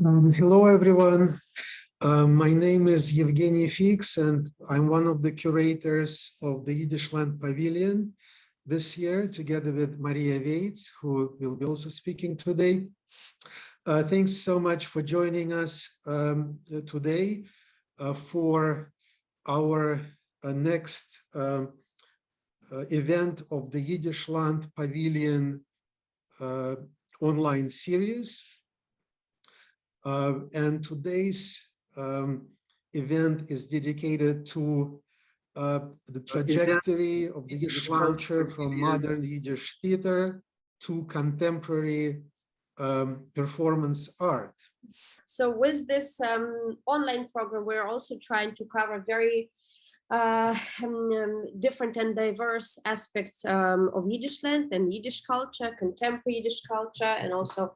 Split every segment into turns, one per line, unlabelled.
Hello, everyone. My name is Evgeny Fix, and I'm one of the curators of the Yiddishland Pavilion this year, together with Maria Waits, who will be also speaking today. Thanks so much for joining us today for our next event of the Yiddishland Pavilion online series. And today's event is dedicated to the trajectory of the Yiddish culture from modern Yiddish theater to contemporary performance art.
So with this online program, we're also trying to cover very different and diverse aspects of Yiddishland and Yiddish culture, contemporary Yiddish culture, and also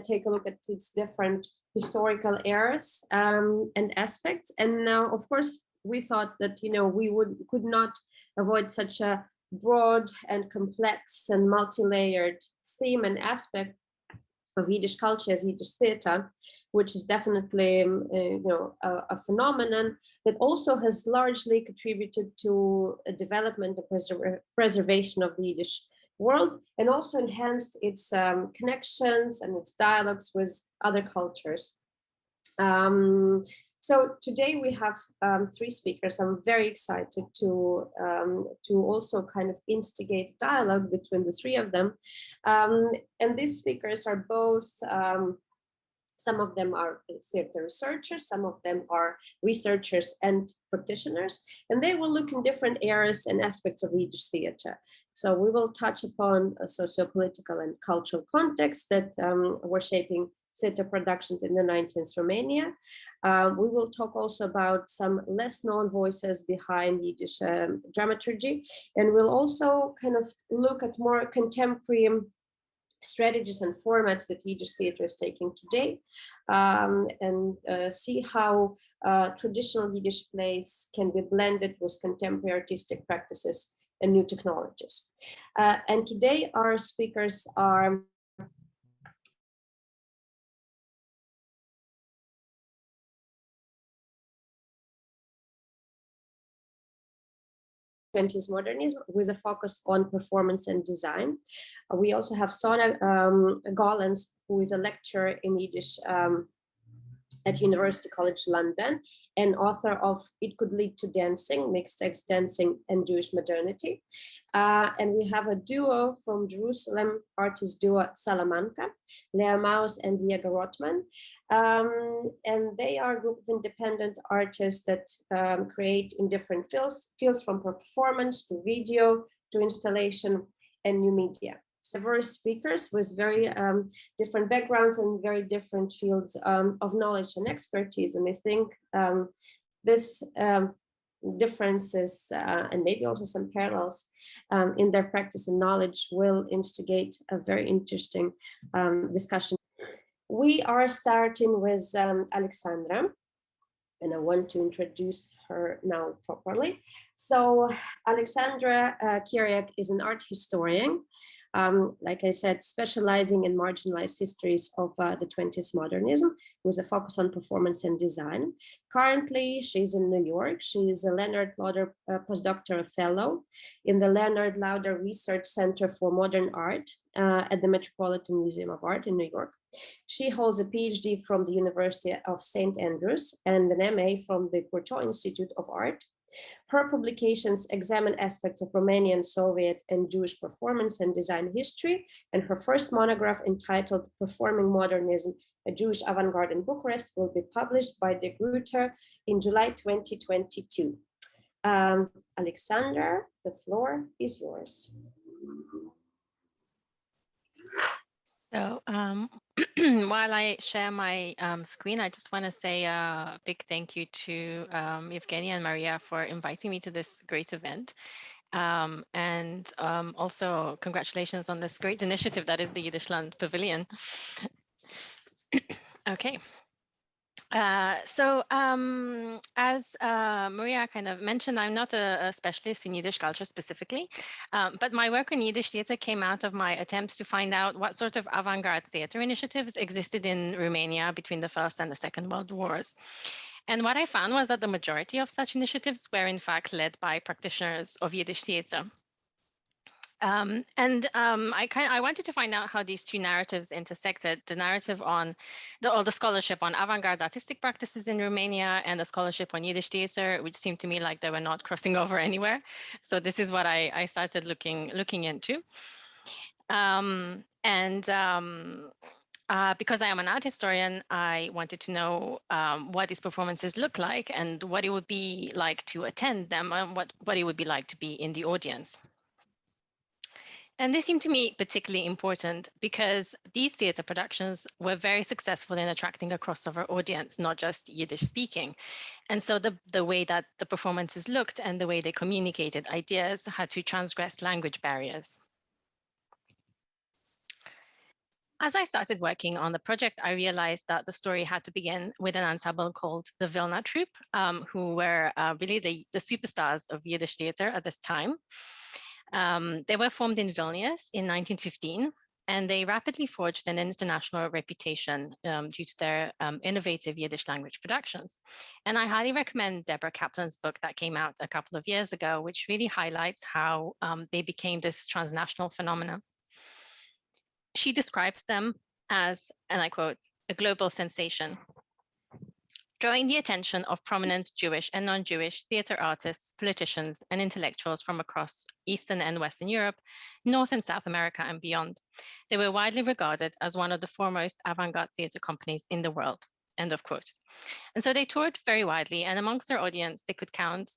take a look at its different historical eras and aspects. And now, of course, we thought that we could not avoid such a broad and complex and multi-layered theme and aspect of Yiddish culture as Yiddish theater, which is definitely a phenomenon that also has largely contributed to a development and preservation of the Yiddish world, and also enhanced its connections and its dialogues with other cultures. So today we have three speakers. I'm very excited to also kind of instigate dialogue between the three of them. And these speakers are both, some of them are theater researchers, some of them are researchers and practitioners, and they will look in different areas and aspects of Yiddish theater. So we will touch upon a sociopolitical and cultural context that were shaping theater productions in the 19th Romania. We will talk also about some less known voices behind Yiddish dramaturgy, and we'll also kind of look at more contemporary strategies and formats that Yiddish theater is taking today, and see how traditional Yiddish plays can be blended with contemporary artistic practices and new technologies. And today our speakers are '20s modernism with a focus on performance and design. We also have Sonia Gollance, who is a lecturer in Yiddish at University College London and author of It Could Lead to Dancing, Mixed Sex Dancing and Jewish Modernity. And we have a duo from Jerusalem, artist duo Sala-manca, Mauas and Rotman. And they are a group of independent artists that create in different fields from performance to video to installation and new media. Diverse speakers with very different backgrounds and very different fields of knowledge and expertise. And I think this differences and maybe also some parallels in their practice and knowledge will instigate a very interesting discussion. We are starting with Alexandra, and I want to introduce her now properly. So Alexandra Chiriac is an art historian, like I said, specializing in marginalized histories of the 20th modernism with a focus on performance and design. Currently, she's in New York. She is a Leonard Lauder postdoctoral fellow in the Leonard Lauder Research Center for Modern Art at the Metropolitan Museum of Art in New York. She holds a PhD from the University of St. Andrews and an MA from the Courtauld Institute of Art. Her publications examine aspects of Romanian, Soviet, and Jewish performance and design history, and her first monograph entitled Performing Modernism, a Jewish Avant-Garde in Bucharest will be published by De Gruyter in July 2022. Alexandra, the floor is yours.
So while I share my screen, I just want to say a big thank you to Evgeny and Maria for inviting me to this great event. And also congratulations on this great initiative that is the Yiddishland Pavilion. Okay. As Maria kind of mentioned, I'm not a specialist in Yiddish culture specifically, but my work in Yiddish theater came out of my attempts to find out what sort of avant-garde theater initiatives existed in Romania between the First and the Second World Wars. And what I found was that the majority of such initiatives were in fact led by practitioners of Yiddish theater. I wanted to find out how these two narratives intersected: the narrative on the scholarship on avant-garde artistic practices in Romania and the scholarship on Yiddish theater, which seemed to me like they were not crossing over anywhere. So this is what I started looking into. Because I am an art historian, I wanted to know what these performances look like and what it would be like to attend them and what it would be like to be in the audience. And this seemed to me particularly important because these theatre productions were very successful in attracting a crossover audience, not just Yiddish speaking. And so the way that the performances looked and the way they communicated ideas had to transgress language barriers. As I started working on the project, I realized that the story had to begin with an ensemble called the Vilna Troupe, who were really the superstars of Yiddish theatre at this time. They were formed in Vilnius in 1915, and they rapidly forged an international reputation due to their innovative Yiddish language productions. And I highly recommend Deborah Kaplan's book that came out a couple of years ago, which really highlights how they became this transnational phenomenon. She describes them as, and I quote, a global sensation, drawing the attention of prominent Jewish and non-Jewish theater artists, politicians, and intellectuals from across Eastern and Western Europe, North and South America, and beyond. They were widely regarded as one of the foremost avant-garde theater companies in the world, end of quote. And so they toured very widely, and amongst their audience, they could count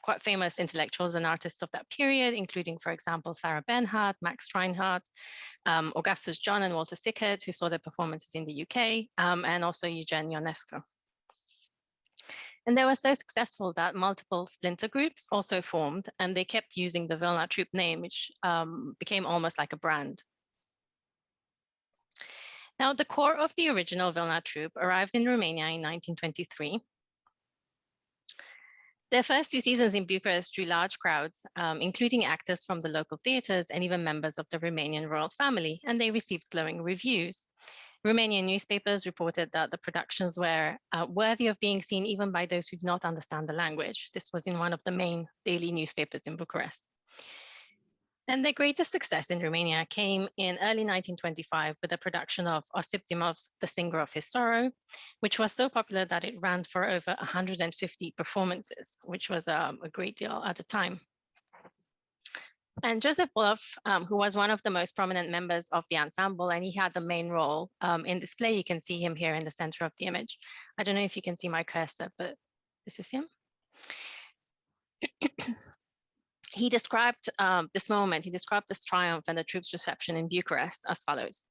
quite famous intellectuals and artists of that period, including, for example, Sarah Bernhardt, Max Reinhardt, Augustus John and Walter Sickert, who saw their performances in the UK, and also Eugen Ionescu. And they were so successful that multiple splinter groups also formed, and they kept using the Vilna Troupe name, which became almost like a brand. Now, the core of the original Vilna Troupe arrived in Romania in 1923. Their first 2 seasons in Bucharest drew large crowds, including actors from the local theaters and even members of the Romanian royal family, and they received glowing reviews. Romanian newspapers reported that the productions were worthy of being seen even by those who did not understand the language. This was in one of the main daily newspapers in Bucharest. And their greatest success in Romania came in early 1925 with a production of Osip Dimov's The Singer of His Sorrow, which was so popular that it ran for over 150 performances, which was a great deal at the time. And Joseph Bulov, who was one of the most prominent members of the ensemble, and he had the main role in this play. You can see him here in the center of the image. I don't know if you can see my cursor, but this is him. He described this moment, he described this triumph and the troops' reception in Bucharest as follows.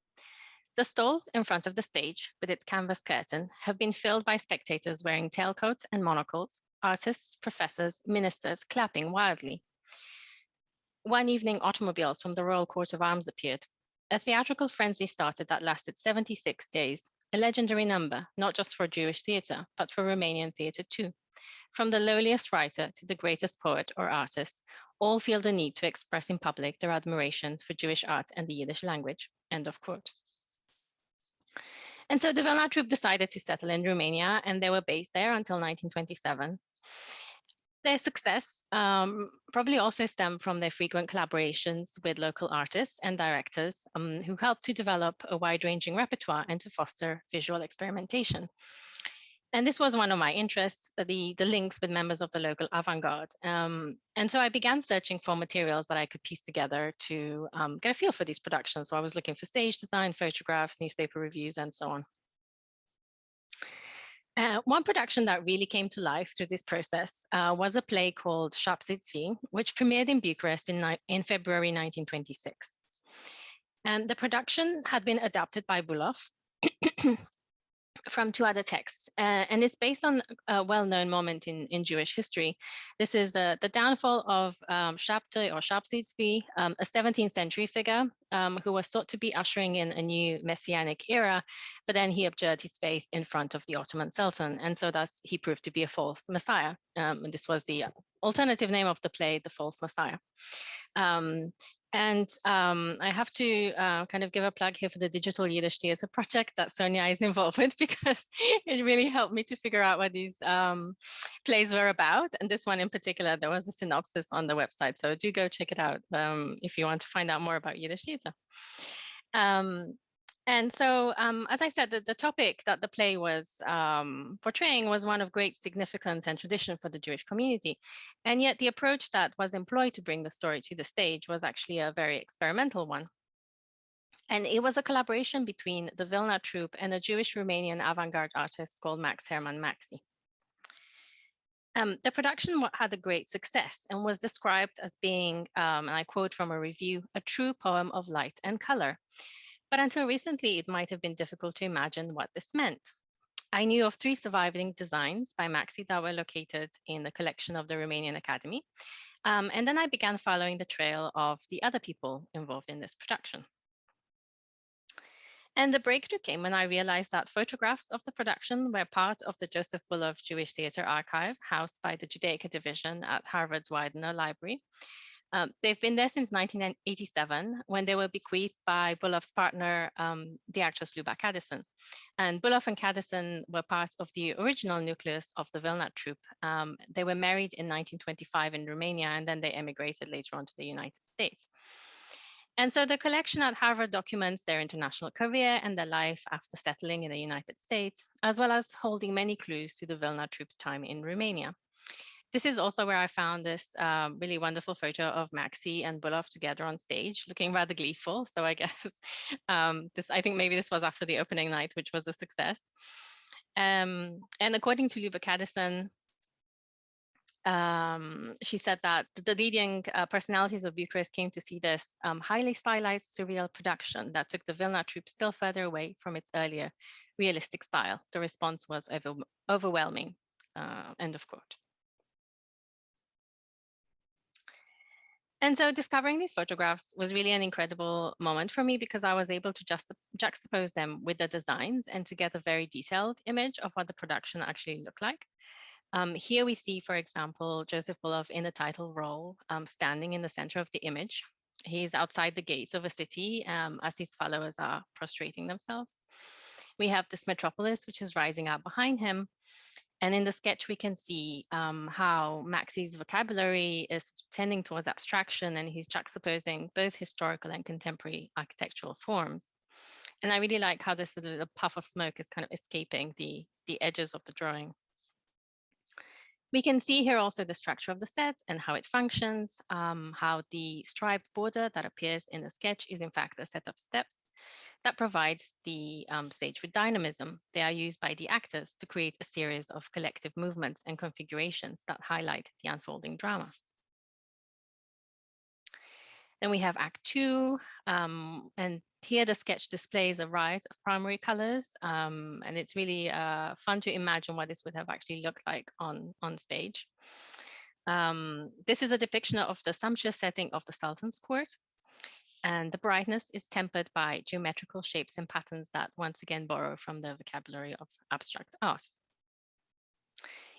The stalls in front of the stage with its canvas curtain have been filled by spectators wearing tailcoats and monocles, artists, professors, ministers clapping wildly. One evening, automobiles from the Royal Court of Arms appeared. A theatrical frenzy started that lasted 76 days, a legendary number, not just for Jewish theatre, but for Romanian theatre too. From the lowliest writer to the greatest poet or artist, all feel the need to express in public their admiration for Jewish art and the Yiddish language, end of quote. And so the Vilna Troupe decided to settle in Romania, and they were based there until 1927. Their success probably also stemmed from their frequent collaborations with local artists and directors who helped to develop a wide-ranging repertoire and to foster visual experimentation. And this was one of my interests, the links with members of the local avant-garde. And so I began searching for materials that I could piece together to get a feel for these productions. So I was looking for stage design, photographs, newspaper reviews, and so on. One production that really came to life through this process was a play called Shapsitsvi, which premiered in Bucharest in February 1926. And the production had been adapted by Bulov from two other texts, and it's based on a well-known moment in Jewish history. This is the downfall of Shabtai or Shabtai, a 17th century figure who was thought to be ushering in a new messianic era, but then he abjured his faith in front of the Ottoman Sultan, and so thus he proved to be a false messiah. And this was the alternative name of the play, The False Messiah. I have to kind of give a plug here for the Digital Yiddish Theatre project that Sonia is involved with, because it really helped me to figure out what these plays were about. And this one in particular, there was a synopsis on the website. So do go check it out if you want to find out more about Yiddish theatre. And so, as I said, the topic that the play was portraying was one of great significance and tradition for the Jewish community. And yet the approach that was employed to bring the story to the stage was actually a very experimental one. And it was a collaboration between the Vilna troupe and a Jewish Romanian avant-garde artist called Max Herman Maxi. The production had a great success and was described as being, and I quote from a review, a true poem of light and color. But until recently, it might have been difficult to imagine what this meant. I knew of 3 surviving designs by Maxi that were located in the collection of the Romanian Academy. And then I began following the trail of the other people involved in this production. And the breakthrough came when I realized that photographs of the production were part of the Joseph Bulov Jewish Theatre Archive, housed by the Judaica Division at Harvard's Widener Library. They've been there since 1987, when they were bequeathed by Bulov's partner, the actress Luba Kadison. And Bulov and Kadison were part of the original nucleus of the Vilna troupe. They were married in 1925 in Romania, and then they emigrated later on to the United States. And so the collection at Harvard documents their international career and their life after settling in the United States, as well as holding many clues to the Vilna troupe's time in Romania. This is also where I found this really wonderful photo of Maxi and Bulov together on stage, looking rather gleeful. So I guess I think maybe this was after the opening night, which was a success. And according to Luba Kadison, she said that the leading personalities of Bucharest came to see this highly stylized, surreal production that took the Vilna troupe still further away from its earlier realistic style. The response was overwhelming, end of quote. And so discovering these photographs was really an incredible moment for me, because I was able to juxtapose them with the designs and to get a very detailed image of what the production actually looked like. Here we see, for example, Joseph Bulov in the title role, standing in the center of the image. He's outside the gates of a city as his followers are prostrating themselves. We have this metropolis, which is rising up behind him. And in the sketch, we can see how Maxi's vocabulary is tending towards abstraction, and he's juxtaposing both historical and contemporary architectural forms. And I really like how this little puff of smoke is kind of escaping the edges of the drawing. We can see here also the structure of the set and how it functions, how the striped border that appears in the sketch is in fact a set of steps that provides the stage with dynamism. They are used by the actors to create a series of collective movements and configurations that highlight the unfolding drama. Then we have Act 2, and here the sketch displays a riot of primary colors, and it's really fun to imagine what this would have actually looked like on stage. This is a depiction of the sumptuous setting of the Sultan's court, and the brightness is tempered by geometrical shapes and patterns that once again borrow from the vocabulary of abstract art.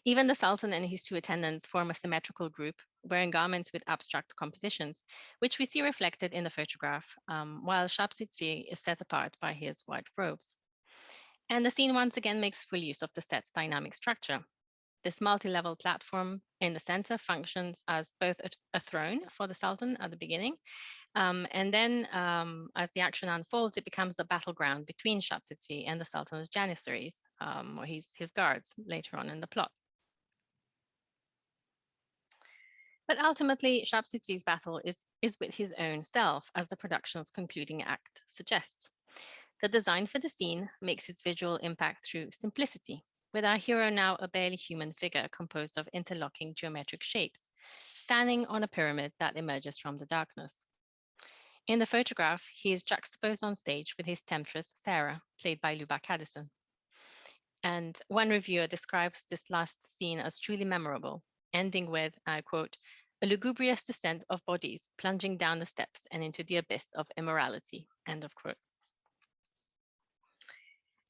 Even the Sultan and his 2 attendants form a symmetrical group wearing garments with abstract compositions, which we see reflected in the photograph, while Shabtai is set apart by his white robes. And the scene once again makes full use of the set's dynamic structure. This multi-level platform in the center functions as both a throne for the Sultan at the beginning, and then as the action unfolds, it becomes the battleground between Shabtai and the Sultan's janissaries, or his guards later on in the plot. But ultimately, Shabtai's battle is with his own self, as the production's concluding act suggests. The design for the scene makes its visual impact through simplicity, with our hero now a barely human figure composed of interlocking geometric shapes, standing on a pyramid that emerges from the darkness. In the photograph, he is juxtaposed on stage with his temptress, Sarah, played by Luba Kadison. And one reviewer describes this last scene as truly memorable, ending with, I quote, a lugubrious descent of bodies plunging down the steps and into the abyss of immorality, end of quote.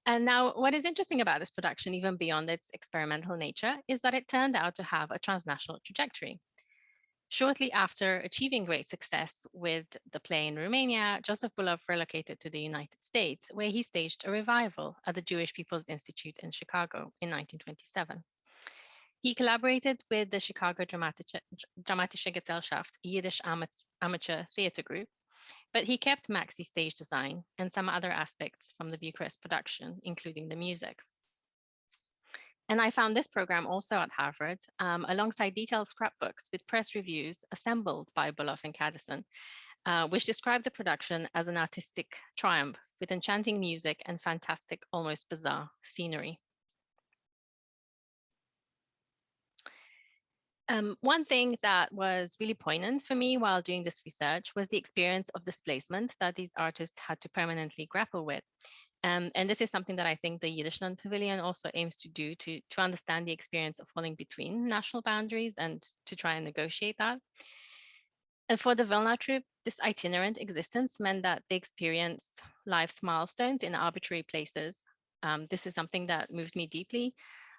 And now what is interesting about this production, even beyond its experimental nature, is that it turned out to have a transnational trajectory. Shortly after achieving great success with the play in Romania, Joseph Bulov relocated to the United States, where he staged a revival at the Jewish People's Institute in Chicago in 1927. He collaborated with the Chicago Dramatische Gesellschaft Yiddish amateur theater group, but he kept Maxi's stage design and some other aspects from the Bucharest production, including the music. And I found this program also at Harvard, alongside detailed scrapbooks with press reviews assembled by Bulov and Cadison, which described the production as an artistic triumph with enchanting music and fantastic, almost bizarre scenery. One thing that was really poignant for me while doing this research was the experience of displacement that these artists had to permanently grapple with. And this is something that I think the Yiddishland Pavilion also aims to do, to understand the experience of falling between national boundaries and to try and negotiate that. And for the Vilna troupe, this itinerant existence meant that they experienced life's milestones in arbitrary places. This is something that moved me deeply.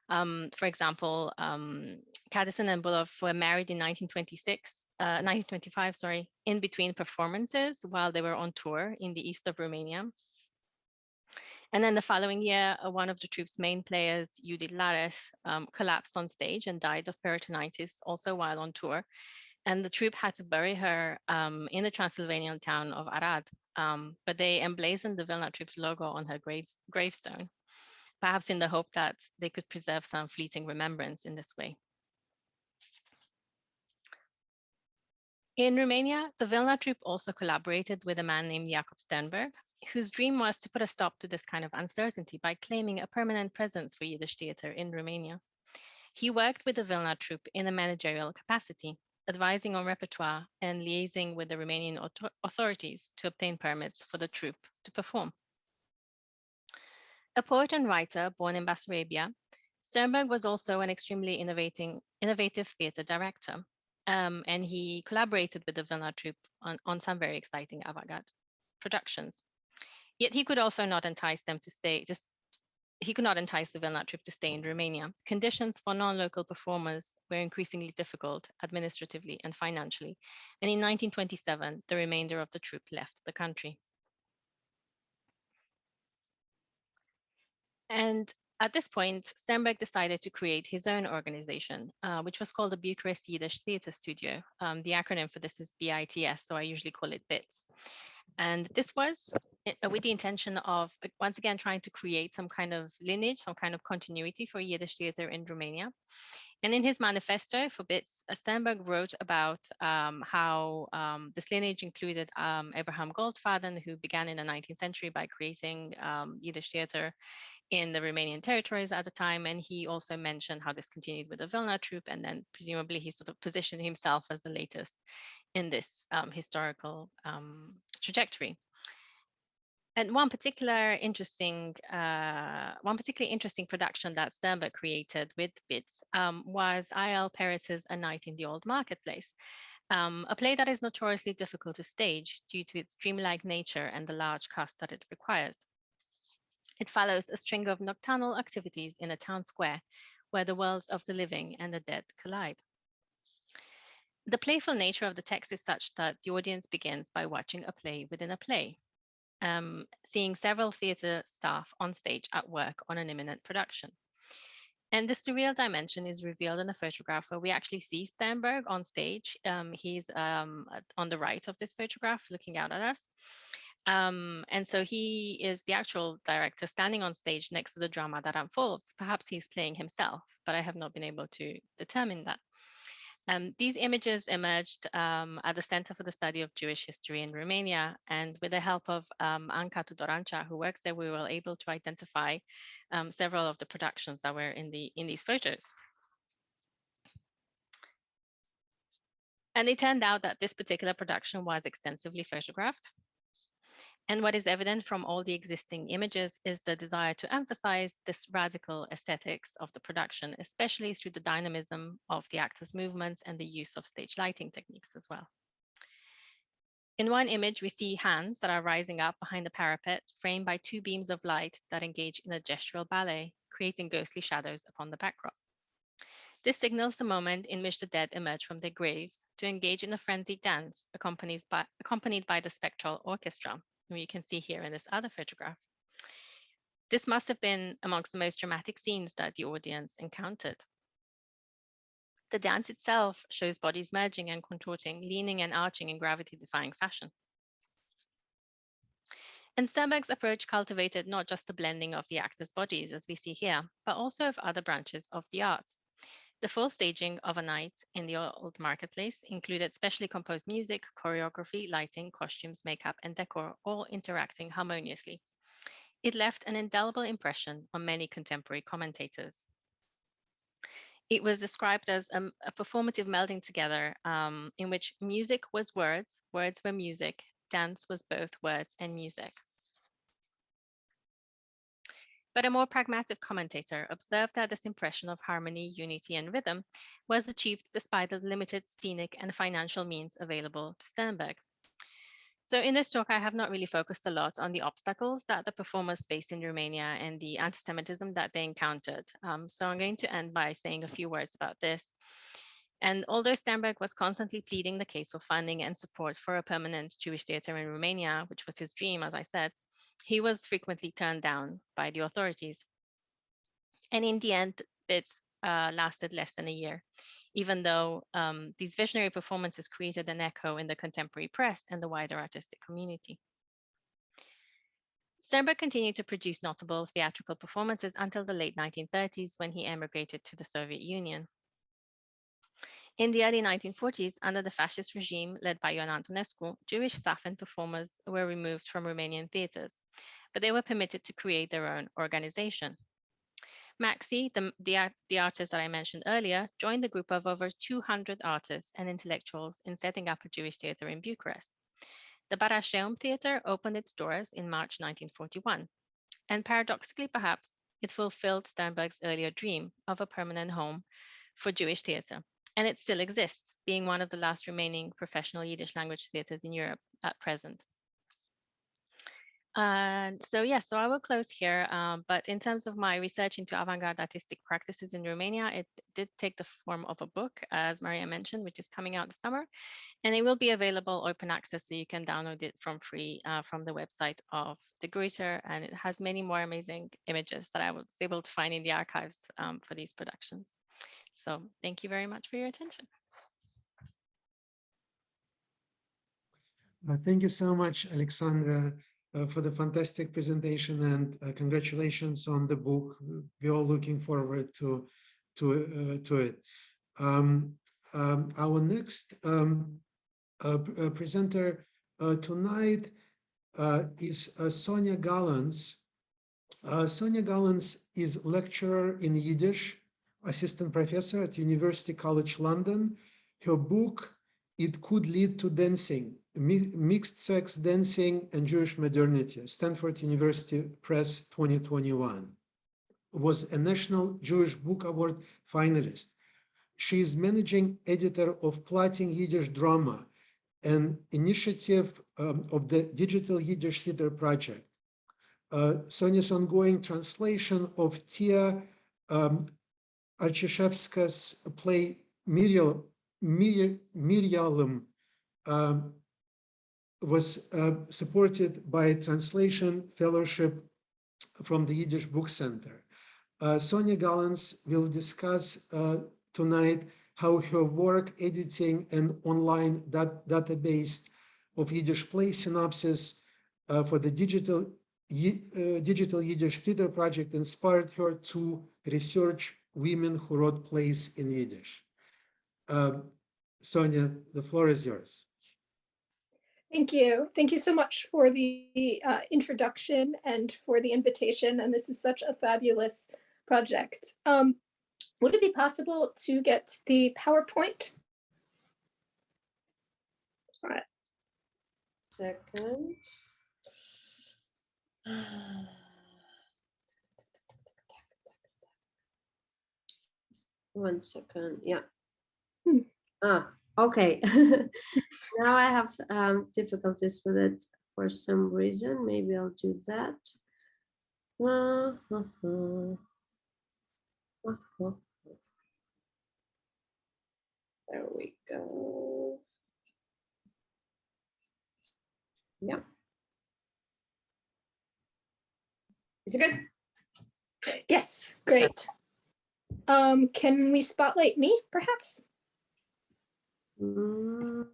For example, Cadison and Bulov were married in 1925, in between performances while they were on tour in the east of Romania. And then the following year, one of the troupe's main players, Judith Lares, collapsed on stage and died of peritonitis also while on tour. And the troupe had to bury her in the Transylvanian town of Arad, but they emblazoned the Vilna troupe's logo on her gravestone, perhaps in the hope that they could preserve some fleeting remembrance in this way. In Romania, the Vilna troupe also collaborated with a man named Jakob Sternberg, whose dream was to put a stop to this kind of uncertainty by claiming a permanent presence for Yiddish theater in Romania. He worked with the Vilna troupe in a managerial capacity, advising on repertoire and liaising with the Romanian authorities to obtain permits for the troupe to perform. A poet and writer born in Bessarabia, Sternberg was also an extremely innovative theater director, and he collaborated with the Vilna troupe on some very exciting avant-garde productions. Yet he could also not entice them to stay, he could not entice the Vilna troupe to stay in Romania. Conditions for non-local performers were increasingly difficult administratively and financially. And in 1927, the remainder of the troupe left the country. And at this point, Sternberg decided to create his own organization, which was called the Bucharest Yiddish Theatre Studio. The acronym for this is BITS, so I usually call it BITS. And this was with the intention of, once again, trying to create some kind of lineage, some kind of continuity for Yiddish theater in Romania. And in his manifesto for BITS, Sternberg wrote about how this lineage included Abraham Goldfaden, who began in the 19th century by creating Yiddish theater in the Romanian territories at the time. And he also mentioned how this continued with the Vilna troupe, and then presumably he sort of positioned himself as the latest in this historical trajectory. And one particularly interesting production that Sternberg created with BITS was I.L. Peretz's A Night in the Old Marketplace, a play that is notoriously difficult to stage due to its dreamlike nature and the large cast that it requires. It follows a string of nocturnal activities in a town square where the worlds of the living and the dead collide. The playful nature of the text is such that the audience begins by watching a play within a play, seeing several theatre staff on stage at work on an imminent production. And the surreal dimension is revealed in a photograph where we actually see Sternberg on stage. He's on the right of this photograph looking out at us. And so he is the actual director standing on stage next to the drama that unfolds. Perhaps he's playing himself, but I have not been able to determine that. These images emerged at the Center for the Study of Jewish History in Romania, and with the help of Anca Tudorancea, who works there, we were able to identify several of the productions that were in these photos. And it turned out that this particular production was extensively photographed. And what is evident from all the existing images is the desire to emphasize this radical aesthetics of the production, especially through the dynamism of the actors' movements and the use of stage lighting techniques as well. In one image, we see hands that are rising up behind the parapet, framed by two beams of light that engage in a gestural ballet, creating ghostly shadows upon the backdrop. This signals the moment in which the dead emerge from their graves to engage in a frenzied dance, accompanied by the spectral orchestra, who you can see here in this other photograph. This must have been amongst the most dramatic scenes that the audience encountered. The dance itself shows bodies merging and contorting, leaning and arching in gravity-defying fashion. And Sternberg's approach cultivated not just the blending of the actors' bodies, as we see here, but also of other branches of the arts. The full staging of a night in the old marketplace included specially composed music, choreography, lighting, costumes, makeup, and decor, all interacting harmoniously. It left an indelible impression on many contemporary commentators. It was described as a performative melding together in which music was words, words were music, dance was both words and music. But a more pragmatic commentator observed that this impression of harmony, unity, and rhythm was achieved despite the limited scenic and financial means available to Sternberg. So in this talk, I have not really focused a lot on the obstacles that the performers faced in Romania and the anti-Semitism that they encountered. So I'm going to end by saying a few words about this. And although Sternberg was constantly pleading the case for funding and support for a permanent Jewish theater in Romania, which was his dream, as I said, he was frequently turned down by the authorities. And in the end, bids lasted less than a year, even though these visionary performances created an echo in the contemporary press and the wider artistic community. Sternberg continued to produce notable theatrical performances until the late 1930s, when he emigrated to the Soviet Union. In the early 1940s, under the fascist regime led by Ion Antonescu, Jewish staff and performers were removed from Romanian theaters, but they were permitted to create their own organization. Maxi, the artist that I mentioned earlier, joined a group of over 200 artists and intellectuals in setting up a Jewish theater in Bucharest. The Barașeum Theater opened its doors in March 1941, and paradoxically perhaps, it fulfilled Sternberg's earlier dream of a permanent home for Jewish theater, and it still exists, being one of the last remaining professional Yiddish language theaters in Europe at present. So I will close here. But in terms of my research into avant-garde artistic practices in Romania, it did take the form of a book, as Maria mentioned, which is coming out this summer, and it will be available open access, so you can download it from free from the website of the Gruyter, and it has many more amazing images that I was able to find in the archives for these productions. So thank you very much for your attention.
Thank you so much, Alexandra, for the fantastic presentation, and congratulations on the book. We're all looking forward to it. Our next presenter tonight is Sonia Gollance. Sonia Gollance is lecturer in Yiddish, assistant professor at University College London. Her book, It Could Lead to Dancing, Mixed Sex Dancing and Jewish Modernity, Stanford University Press 2021, was a National Jewish Book Award finalist. She is managing editor of Plotting Yiddish Drama, an initiative of the Digital Yiddish Theater Project. Sonia's ongoing translation of Tia Archishevska's play Miriam was supported by translation fellowship from the Yiddish Book Center. Sonia Gollance will discuss tonight how her work editing an online database of Yiddish play synopsis for the Digital Yiddish Theater Project inspired her to research women who wrote plays in Yiddish. Sonia, the floor is yours.
Thank you. Thank you so much for the introduction and for the invitation. And this is such a fabulous project. Would it be possible to get the PowerPoint?
All right. Second. 1 second. Yeah.
Hmm.
Okay. Now I have difficulties with it for some reason. Maybe I'll do that. There we go. Yeah. Is it good?
Yes, great. Can we spotlight me, perhaps?
Let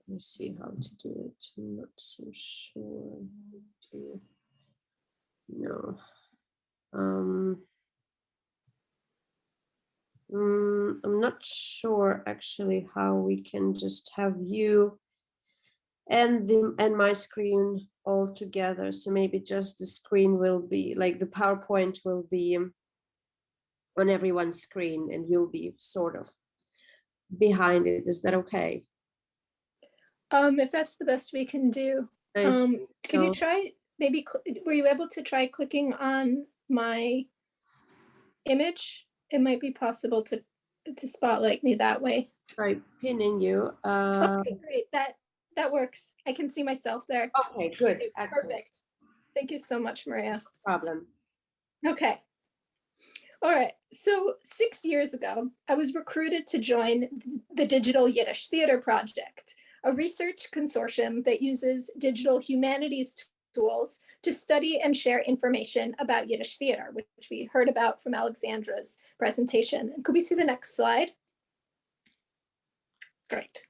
me see how to do it. I'm not so sure. No. I'm not sure actually how we can just have you and my screen all together. So maybe just the screen will be like the PowerPoint will be on everyone's screen and you'll be sort of behind it. Is that okay?
If that's the best we can do. Could you try, maybe, were you able to try clicking on my image? It might be possible to spotlight me that way.
Try pinning you.
Okay, great. That works. I can see myself there.
Okay, good.
Okay,
Excellent.
perfect. Thank you so much, Maria.
No problem.
Okay. All right. So 6 years ago, I was recruited to join the Digital Yiddish Theater Project, a research consortium that uses digital humanities tools to study and share information about Yiddish theater, which we heard about from Alexandra's presentation. And could we see the next slide? Great.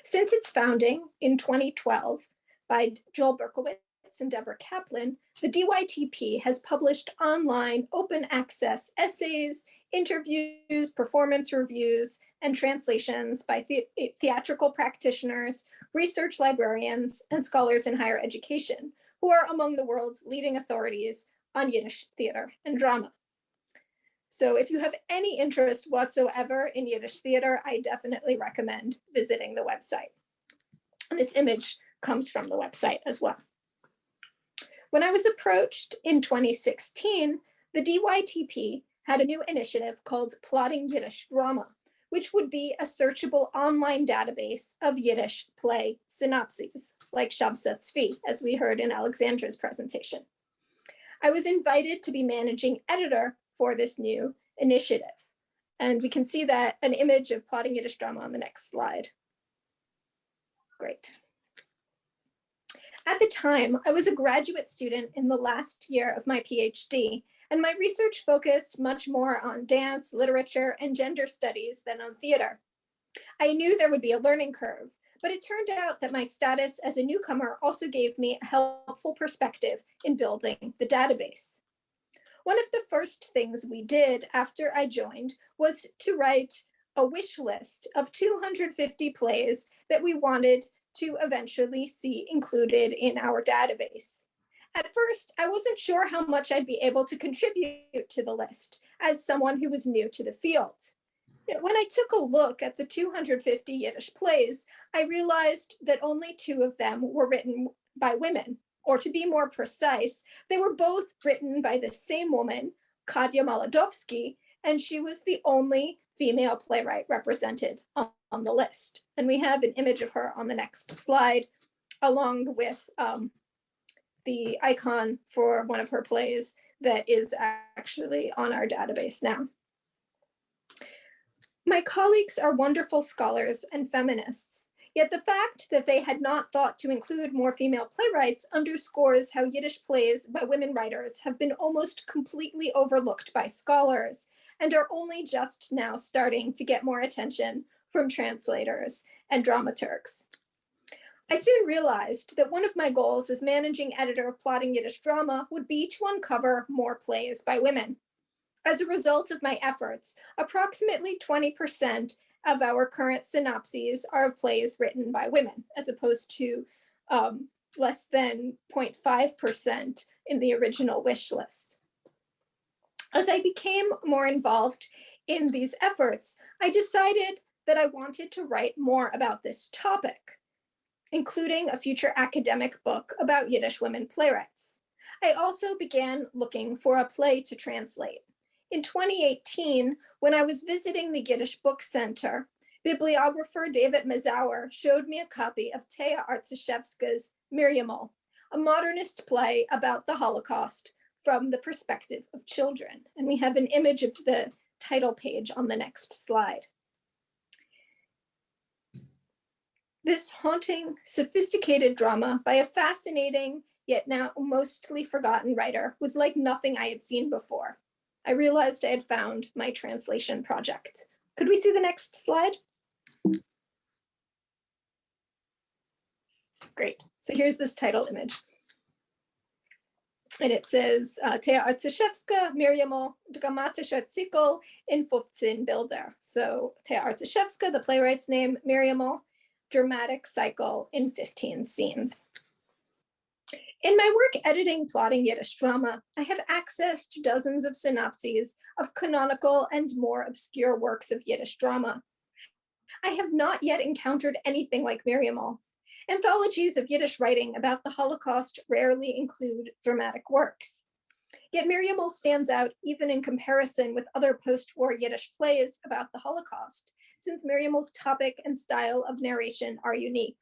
Since its founding in 2012 by Joel Berkowitz and Deborah Kaplan, the DYTP has published online open access essays, interviews, performance reviews, and translations by theatrical practitioners, research librarians, and scholars in higher education, who are among the world's leading authorities on Yiddish theater and drama. So if you have any interest whatsoever in Yiddish theater, I definitely recommend visiting the website. And this image comes from the website as well. When I was approached in 2016, the DYTP had a new initiative called Plotting Yiddish Drama, which would be a searchable online database of Yiddish play synopses, like Shabsa Tzvi, as we heard in Alexandra's presentation. I was invited to be managing editor for this new initiative. And we can see that an image of Plotting Yiddish Drama on the next slide. Great. At the time, I was a graduate student in the last year of my PhD, and my research focused much more on dance, literature, and gender studies than on theater. I knew there would be a learning curve, but it turned out that my status as a newcomer also gave me a helpful perspective in building the database. One of the first things we did after I joined was to write a wish list of 250 plays that we wanted to eventually see included in our database. At first, I wasn't sure how much I'd be able to contribute to the list as someone who was new to the field. When I took a look at the 250 Yiddish plays, I realized that only 2 of them were written by women, or to be more precise, they were both written by the same woman, Kadya Maladovsky, and she was the only female playwright represented on the list. And we have an image of her on the next slide, along with the icon for one of her plays that is actually on our database now. My colleagues are wonderful scholars and feminists, yet the fact that they had not thought to include more female playwrights underscores how Yiddish plays by women writers have been almost completely overlooked by scholars and are only just now starting to get more attention from translators and dramaturgs. I soon realized that one of my goals as managing editor of Plotting Yiddish Drama would be to uncover more plays by women. As a result of my efforts, approximately 20% of our current synopses are of plays written by women, as opposed to less than 0.5% in the original wish list. As I became more involved in these efforts, I decided that I wanted to write more about this topic. including a future academic book about Yiddish women playwrights. I also began looking for a play to translate. In 2018, when I was visiting the Yiddish Book Center, bibliographer David Mazauer showed me a copy of Thea Artashevska's Miriamol, a modernist play about the Holocaust from the perspective of children. And we have an image of the title page on the next slide. This haunting, sophisticated drama by a fascinating, yet now mostly forgotten writer was like nothing I had seen before. I realized I had found my translation project. Could we see the next slide? Great. So here's this title image. And it says, Thea Artashevska, Miriamol, dramatischer Zyklus in 15 Bilder. So Thea Artashevska, the playwright's name, Miriamol, dramatic cycle in 15 scenes. In my work editing plotting Yiddish drama, I have access to dozens of synopses of canonical and more obscure works of Yiddish drama. I have not yet encountered anything like Miriamol. Anthologies of Yiddish writing about the Holocaust rarely include dramatic works. Yet Miriamol stands out even in comparison with other post-war Yiddish plays about the Holocaust, since Miriamol's topic and style of narration are unique.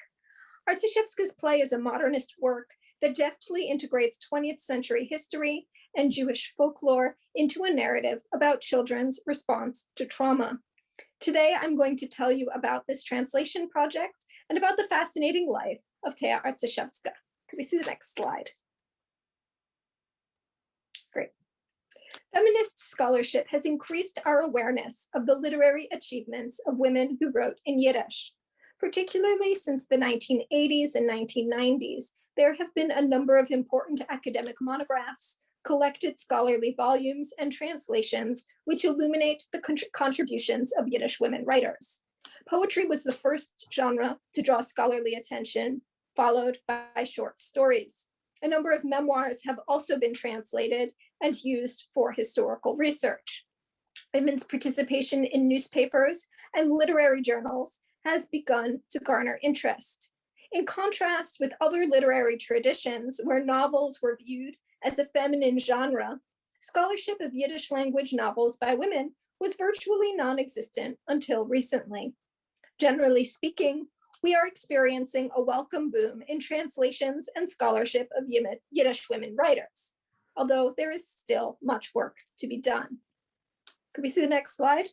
Artashevska's play is a modernist work that deftly integrates 20th century history and Jewish folklore into a narrative about children's response to trauma. Today, I'm going to tell you about this translation project and about the fascinating life of Thea Artashevska. Could we see the next slide? Great. Feminist scholarship has increased our awareness of the literary achievements of women who wrote in Yiddish. Particularly since the 1980s and 1990s, there have been a number of important academic monographs, collected scholarly volumes, and translations which illuminate the contributions of Yiddish women writers. Poetry was the first genre to draw scholarly attention, followed by short stories. A number of memoirs have also been translated and used for historical research. Women's participation in newspapers and literary journals has begun to garner interest. In contrast with other literary traditions where novels were viewed as a feminine genre, scholarship of Yiddish language novels by women was virtually non-existent until recently. Generally speaking, we are experiencing a welcome boom in translations and scholarship of Yiddish women writers, although there is still much work to be done. Could we see the next slide?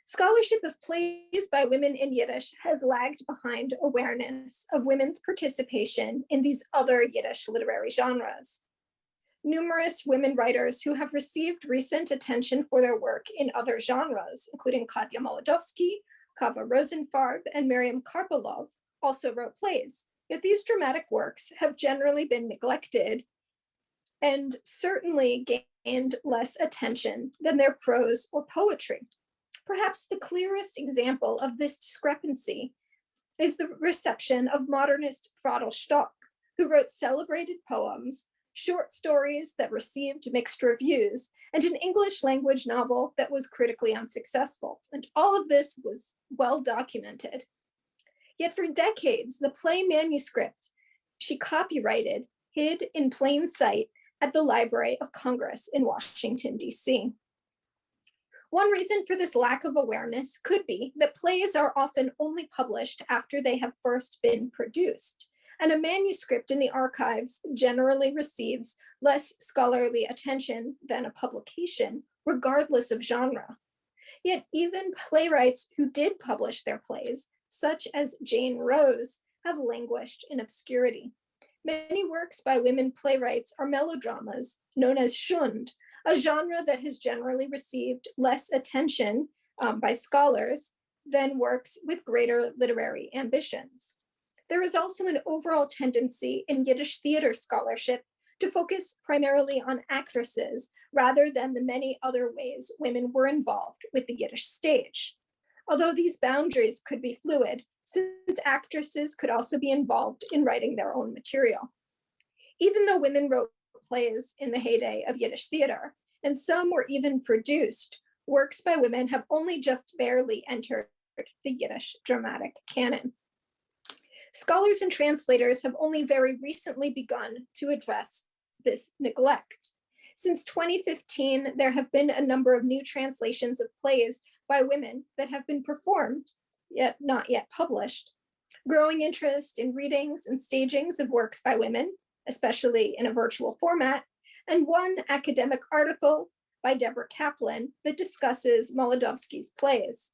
Scholarship of plays by women in Yiddish has lagged behind awareness of women's participation in these other Yiddish literary genres. Numerous women writers who have received recent attention for their work in other genres, including Katya Molodowsky, Kava Rosenfarb, and Miriam Karpolov, also wrote plays. Yet these dramatic works have generally been neglected and certainly gained less attention than their prose or poetry. Perhaps the clearest example of this discrepancy is the reception of modernist Fradl Stock, who wrote celebrated poems, short stories that received mixed reviews, and an English language novel that was critically unsuccessful. And all of this was well documented. Yet for decades, the play manuscript she copyrighted hid in plain sight at the Library of Congress in Washington, D.C. One reason for this lack of awareness could be that plays are often only published after they have first been produced, and a manuscript in the archives generally receives less scholarly attention than a publication, regardless of genre. Yet even playwrights who did publish their plays, such as Jane Rose, have languished in obscurity. Many works by women playwrights are melodramas, known as shund, a genre that has generally received less attention by scholars than works with greater literary ambitions. There is also an overall tendency in Yiddish theater scholarship to focus primarily on actresses rather than the many other ways women were involved with the Yiddish stage. Although these boundaries could be fluid, since actresses could also be involved in writing their own material. Even though women wrote plays in the heyday of Yiddish theater, and some were even produced, works by women have only just barely entered the Yiddish dramatic canon. Scholars and translators have only very recently begun to address this neglect. Since 2015, there have been a number of new translations of plays by women that have been performed, yet not yet published. Growing interest in readings and stagings of works by women, especially in a virtual format, and one academic article by Deborah Kaplan that discusses Molodowski's plays.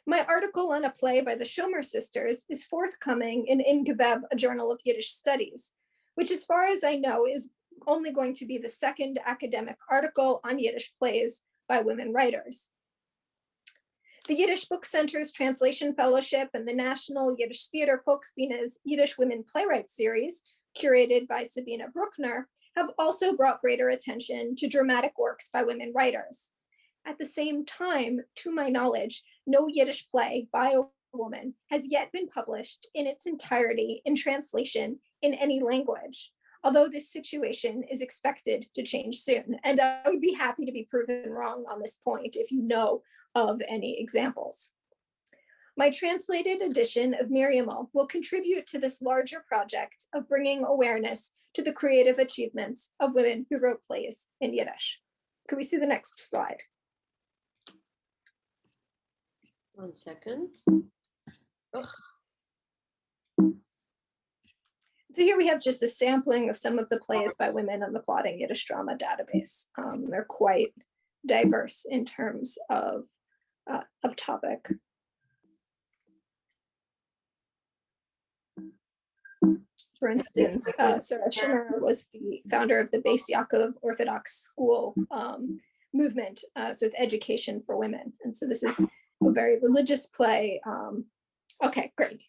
My article on a play by the Schomer sisters is forthcoming in Gewev, a journal of Yiddish studies, which as far as I know is only going to be the second academic article on Yiddish plays by women writers. The Yiddish Book Center's Translation Fellowship and the National Yiddish Theater Volksbühne's Yiddish Women Playwrights series, curated by Sabina Bruckner, have also brought greater attention to dramatic works by women writers. At the same time, to my knowledge, no Yiddish play by a woman has yet been published in its entirety in translation in any language, although this situation is expected to change soon. And I would be happy to be proven wrong on this point if you know of any examples. My translated edition of Miriamal will contribute to this larger project of bringing awareness to the creative achievements of women who wrote plays in Yiddish. Could we see the next slide?
1 second. Ugh.
So here we have just a sampling of some of the plays by women on the Plotting Yiddish Drama database. They're quite diverse in terms of topic. For instance, Sarah Schimmer was the founder of the Beis Yaakov Orthodox School movement, so with education for women. And so this is a very religious play. Okay, great.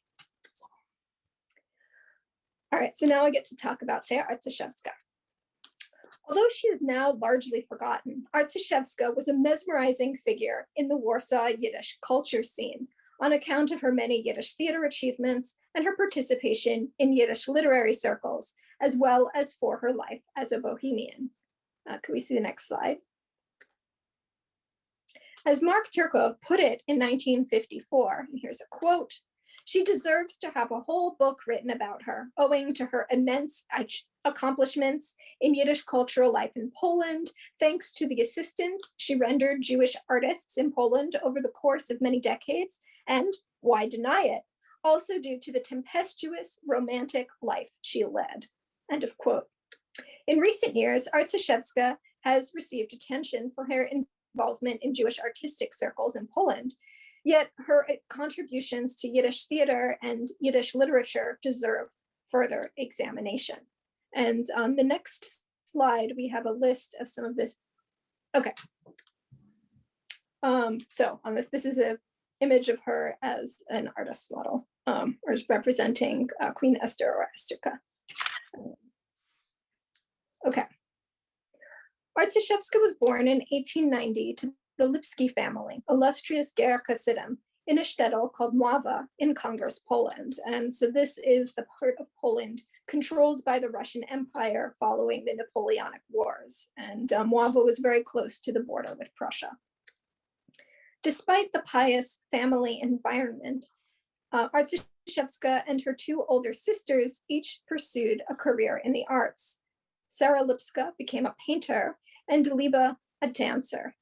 All right, so now I get to talk about Thea Artashevska. Although she is now largely forgotten, Artashevska was a mesmerizing figure in the Warsaw Yiddish culture scene on account of her many Yiddish theater achievements and her participation in Yiddish literary circles, as well as for her life as a bohemian. Can we see the next slide? As Mark Turkov put it in 1954, and here's a quote, "She deserves to have a whole book written about her, owing to her immense accomplishments in Yiddish cultural life in Poland, thanks to the assistance she rendered Jewish artists in Poland over the course of many decades, and, why deny it, also due to the tempestuous romantic life she led." End of quote. In recent years, Artashevska has received attention for her involvement in Jewish artistic circles in Poland, yet her contributions to Yiddish theater and Yiddish literature deserve further examination. And on the next slide, we have a list of some of this. Okay. So on this is an image of her as an artist model, or as representing Queen Esther or Estherka. Okay. Artashevska was born in 1890 to the Lipski family, illustrious Ger Hasidim, in a shtetl called Mauas in Congress, Poland. And so this is the part of Poland controlled by the Russian Empire following the Napoleonic Wars. And Mauas was very close to the border with Prussia. Despite the pious family environment, Artashevska and her two older sisters each pursued a career in the arts. Sarah Lipska became a painter and Liba a dancer.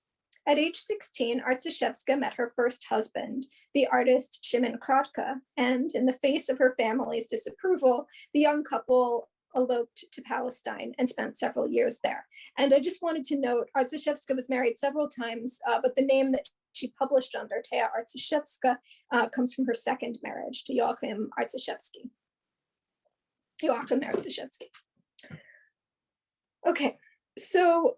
At age 16, Artashevska met her first husband, the artist Shimon Kratka, and in the face of her family's disapproval, the young couple eloped to Palestine and spent several years there. And I just wanted to note, Artashevska was married several times, but the name that she published under, Thea Artashevska, comes from her second marriage to Joachim Artashevsky. Okay, so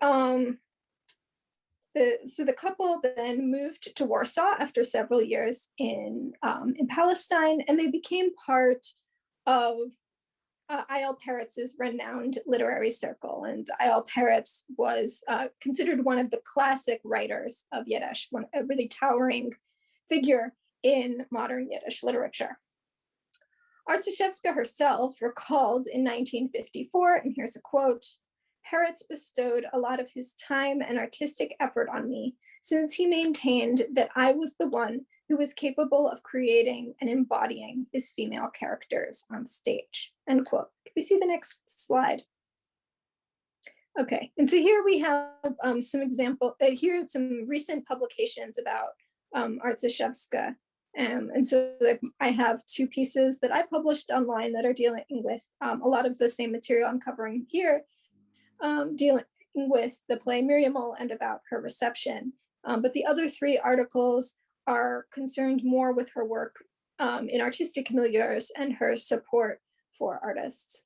the couple then moved to Warsaw after several years in Palestine, and they became part of I.L. Peretz's renowned literary circle. And I.L. Peretz was considered one of the classic writers of Yiddish, a really towering figure in modern Yiddish literature. Artashevska herself recalled in 1954, and here's a quote, "Peretz bestowed a lot of his time and artistic effort on me, since he maintained that I was the one who was capable of creating and embodying his female characters on stage, end quote. Can we see the next slide? Okay, and so here we have some example, here are some recent publications about Artashevska. And so I have two pieces that I published online that are dealing with a lot of the same material I'm covering here, dealing with the play Miriamol and about her reception. But the other three articles are concerned more with her work in artistic milieus and her support for artists,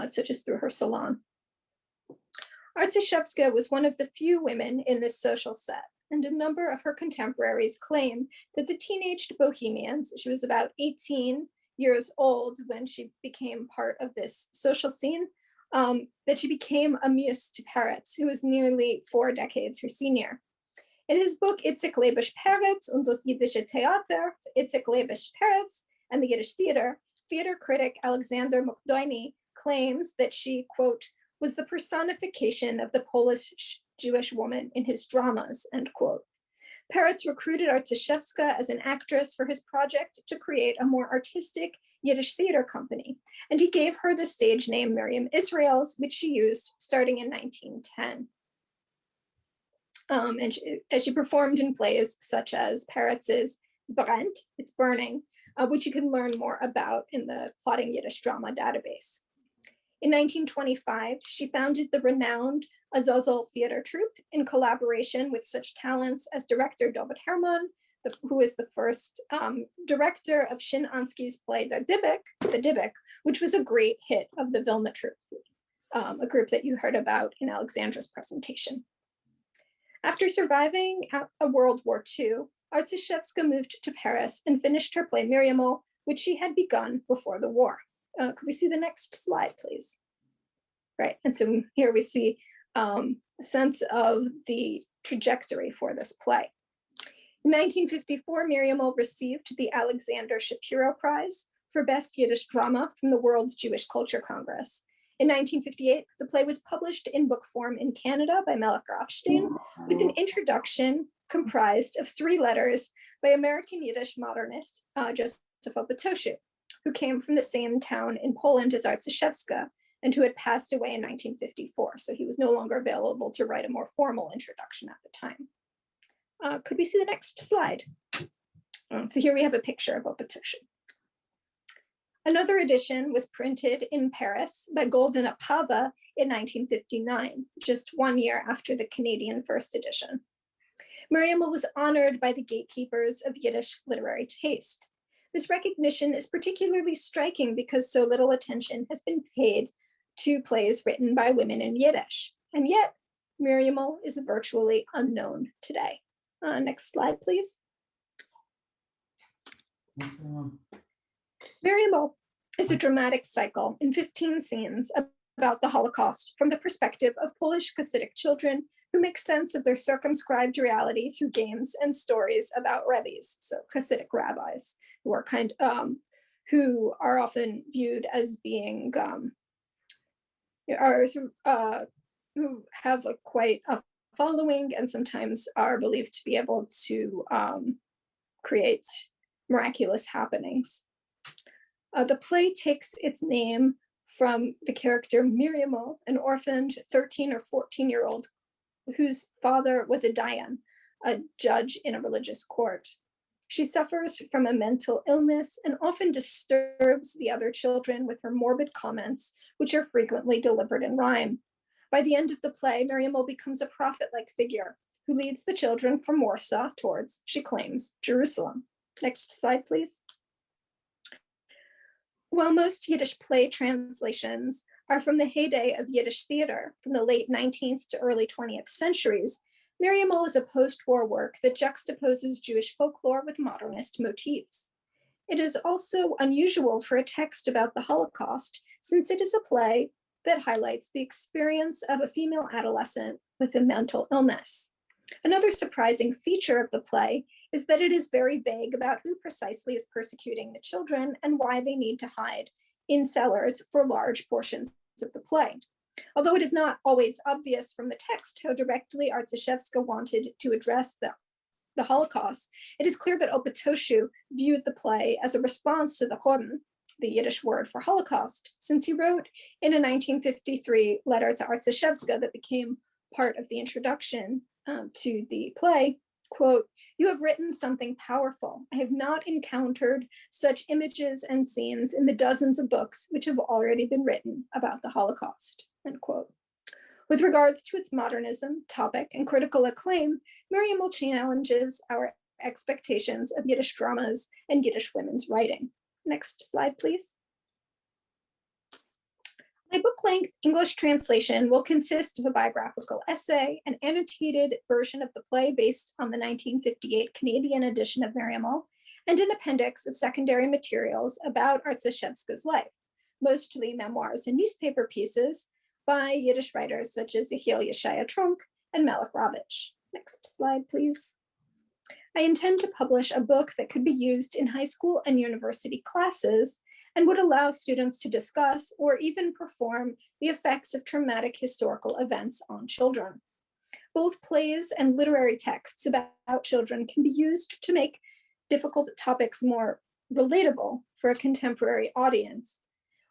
such as through her salon. Artashevska was one of the few women in this social set, and a number of her contemporaries claim that the teenaged bohemians, she was about 18 years old when she became part of this social scene, that she became a muse to Peretz, who was nearly 4 decades her senior. In his book, Itzhak Leibush Peretz und das Jiddische Theater, Itzhak Leibush Peretz and the Yiddish Theater, theater critic Alexandra Chiriac claims that she, quote, was the personification of the Polish Jewish woman in his dramas, end quote. Peretz recruited Artashevska as an actress for his project to create a more artistic Yiddish theater company, and he gave her the stage name Miriam Israels, which she used starting in 1910. As she performed in plays such as Peretz's Brennt, It's Burning, which you can learn more about in the Plotting Yiddish Drama database. In 1925, she founded the renowned Azazel Theater Troupe in collaboration with such talents as director David Herman, who is the first director of Shin Ansky's play The Dybbuk, which was a great hit of the Vilna Troupe, a group that you heard about in Alexandra's presentation. After surviving a World War II, Artashevska moved to Paris and finished her play Miriamol, which she had begun before the war. Could we see the next slide, please? Right, and so here we see a sense of the trajectory for this play. In 1954, Miriamol received the Alexandra Chiriac Prize for Best Yiddish Drama from the World's Jewish Culture Congress. In 1958, the play was published in book form in Canada by Melech Grafstein with an introduction comprised of 3 letters by American Yiddish modernist Joseph Opatoshu, who came from the same town in Poland as Artashevska and who had passed away in 1954. So he was no longer available to write a more formal introduction at the time. Could we see the next slide? So here we have a picture of Opatoshu. Another edition was printed in Paris by Goldena Pava in 1959, just 1 year after the Canadian first edition. Miriamol was honored by the gatekeepers of Yiddish literary taste. This recognition is particularly striking because so little attention has been paid to plays written by women in Yiddish, and yet Miriamol is virtually unknown today. Next slide, please. Miriamol is a dramatic cycle in 15 scenes about the Holocaust from the perspective of Polish Hasidic children who make sense of their circumscribed reality through games and stories about rebbes, so Hasidic rabbis, who are often viewed as being who have quite a following and sometimes are believed to be able to create miraculous happenings. The play takes its name from the character Miriamol, an orphaned 13 or 14-year-old whose father was a dayan, a judge in a religious court. She suffers from a mental illness and often disturbs the other children with her morbid comments, which are frequently delivered in rhyme. By the end of the play, Miriamol becomes a prophet-like figure who leads the children from Warsaw towards, she claims, Jerusalem. Next slide, please. While most Yiddish play translations are from the heyday of Yiddish theater from the late 19th to early 20th centuries, Miriamol is a post-war work that juxtaposes Jewish folklore with modernist motifs. It is also unusual for a text about the Holocaust, since it is a play that highlights the experience of a female adolescent with a mental illness. Another surprising feature of the play is that it is very vague about who precisely is persecuting the children and why they need to hide in cellars for large portions of the play. Although it is not always obvious from the text how directly Artashevska wanted to address the the Holocaust, it is clear that Opatoshu viewed the play as a response to the Chorn, the Yiddish word for Holocaust, since he wrote in a 1953 letter to Artashevska that became part of the introduction to the play, quote, "You have written something powerful. I have not encountered such images and scenes in the dozens of books which have already been written about the Holocaust," end quote. With regards to its modernism, topic, and critical acclaim, Miriam will challenges our expectations of Yiddish dramas and Yiddish women's writing. Next slide, please. My book-length English translation will consist of a biographical essay, an annotated version of the play based on the 1958 Canadian edition of Miriamol, and an appendix of secondary materials about Artashevska's life, mostly memoirs and newspaper pieces by Yiddish writers such as Yehiel Yeshaya Trunk and Melech Ravitch. Next slide, please. I intend to publish a book that could be used in high school and university classes and would allow students to discuss or even perform the effects of traumatic historical events on children. Both plays and literary texts about children can be used to make difficult topics more relatable for a contemporary audience.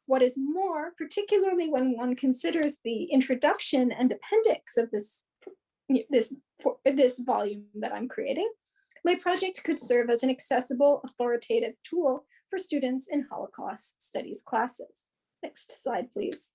What is more, particularly when one considers the introduction and appendix of this volume that I'm creating, my project could serve as an accessible, authoritative tool for students in Holocaust studies classes. Next slide, please.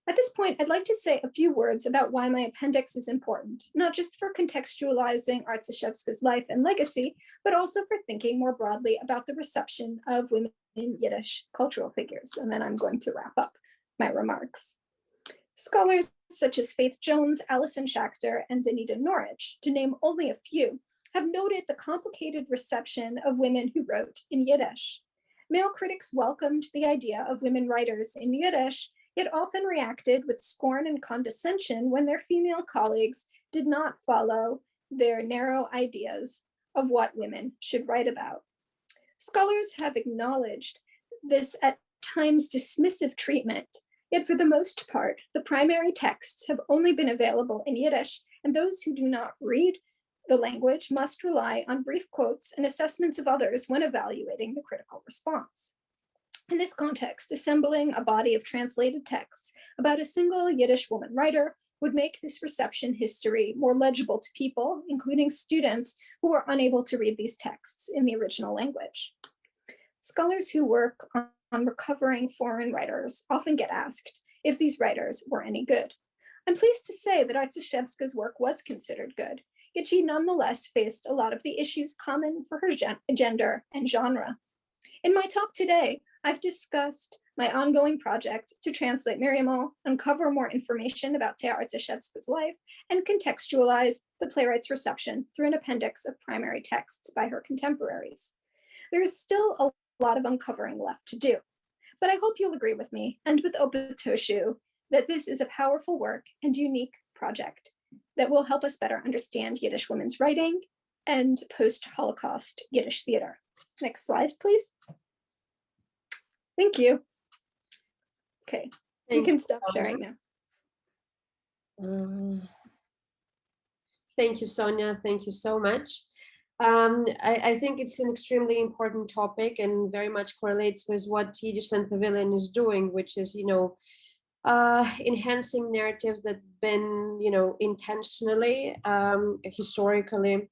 At this point, I'd like to say a few words about why my appendix is important, not just for contextualizing Artashevska's life and legacy, but also for thinking more broadly about the reception of women in Yiddish cultural figures. And then I'm going to wrap up my remarks. Scholars such as Faith Jones, Alison Schachter, and Anita Norwich, to name only a few, have noted the complicated reception of women who wrote in Yiddish. Male critics welcomed the idea of women writers in Yiddish, yet often reacted with scorn and condescension when their female colleagues did not follow their narrow ideas of what women should write about. Scholars have acknowledged this at times dismissive treatment, yet for the most part, the primary texts have only been available in Yiddish, and those who do not read the language must rely on brief quotes and assessments of others when evaluating the critical response. In this context, assembling a body of translated texts about a single Yiddish woman writer would make this reception history more legible to people, including students who are unable to read these texts in the original language. Scholars who work on recovering foreign writers often get asked if these writers were any good. I'm pleased to say that Artashevska's work was considered good, yet she nonetheless faced a lot of the issues common for her gender and genre. In my talk today, I've discussed my ongoing project to translate Miriamol, uncover more information about Tea Artashevska's life, and contextualize the playwright's reception through an appendix of primary texts by her contemporaries. There is still a lot of uncovering left to do, but I hope you'll agree with me and with Opatoshu that this is a powerful work and unique project that will help us better understand Yiddish women's writing and post-Holocaust Yiddish theater. Next slide, please. Thank you. Okay, you can stop sharing now.
Thank you, Sonia. Thank you so much. I think it's an extremely important topic and very much correlates with what Yiddishland Pavilion is doing, which is, enhancing narratives that have been, intentionally, historically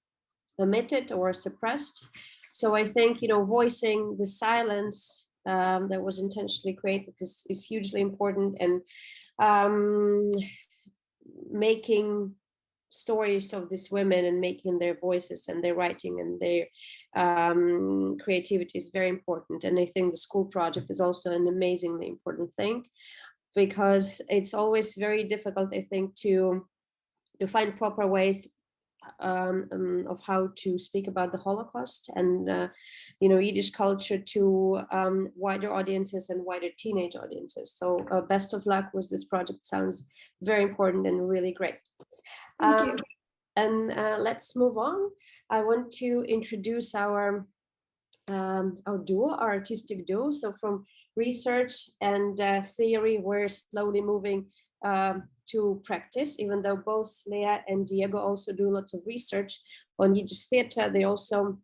omitted or suppressed. So I think, voicing the silence that was intentionally created is hugely important, and making stories of these women and making their voices and their writing and their creativity is very important. And I think the school project is also an amazingly important thing, because it's always very difficult, I think, to find proper ways of how to speak about the Holocaust and Yiddish culture to wider audiences and wider teenage audiences. So best of luck with this project. Sounds very important and really great.
Thank you.
And let's move on. I want to introduce our duo, our artistic duo. So from research and theory, we're slowly moving to practice, even though both Leah and Diego also do lots of research. on Yiddish theater. They're also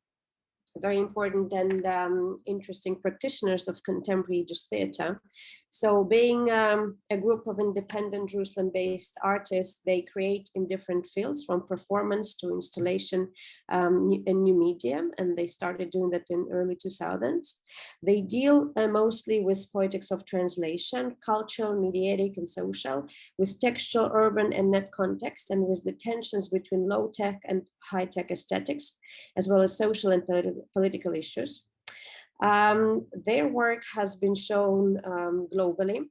very important and interesting practitioners of contemporary Yiddish theater. So being a group of independent Jerusalem-based artists, they create in different fields from performance to installation and new media, and they started doing that in early 2000s. They deal mostly with poetics of translation, cultural, mediatic, and social, with textual, urban, and net context, and with the tensions between low-tech and high-tech aesthetics, as well as social and political issues. Their work has been shown globally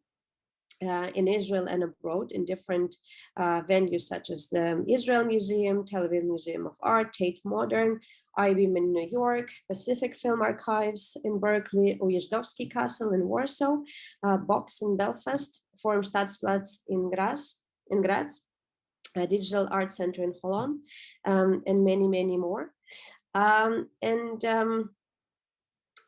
in Israel and abroad in different venues such as the Israel Museum, Tel Aviv Museum of Art, Tate Modern, IBM in New York, Pacific Film Archives in Berkeley, Ujazdowski Castle in Warsaw, Box in Belfast, Forum Stadsplatz in Graz, Digital Art Center in Holland, and many, many more.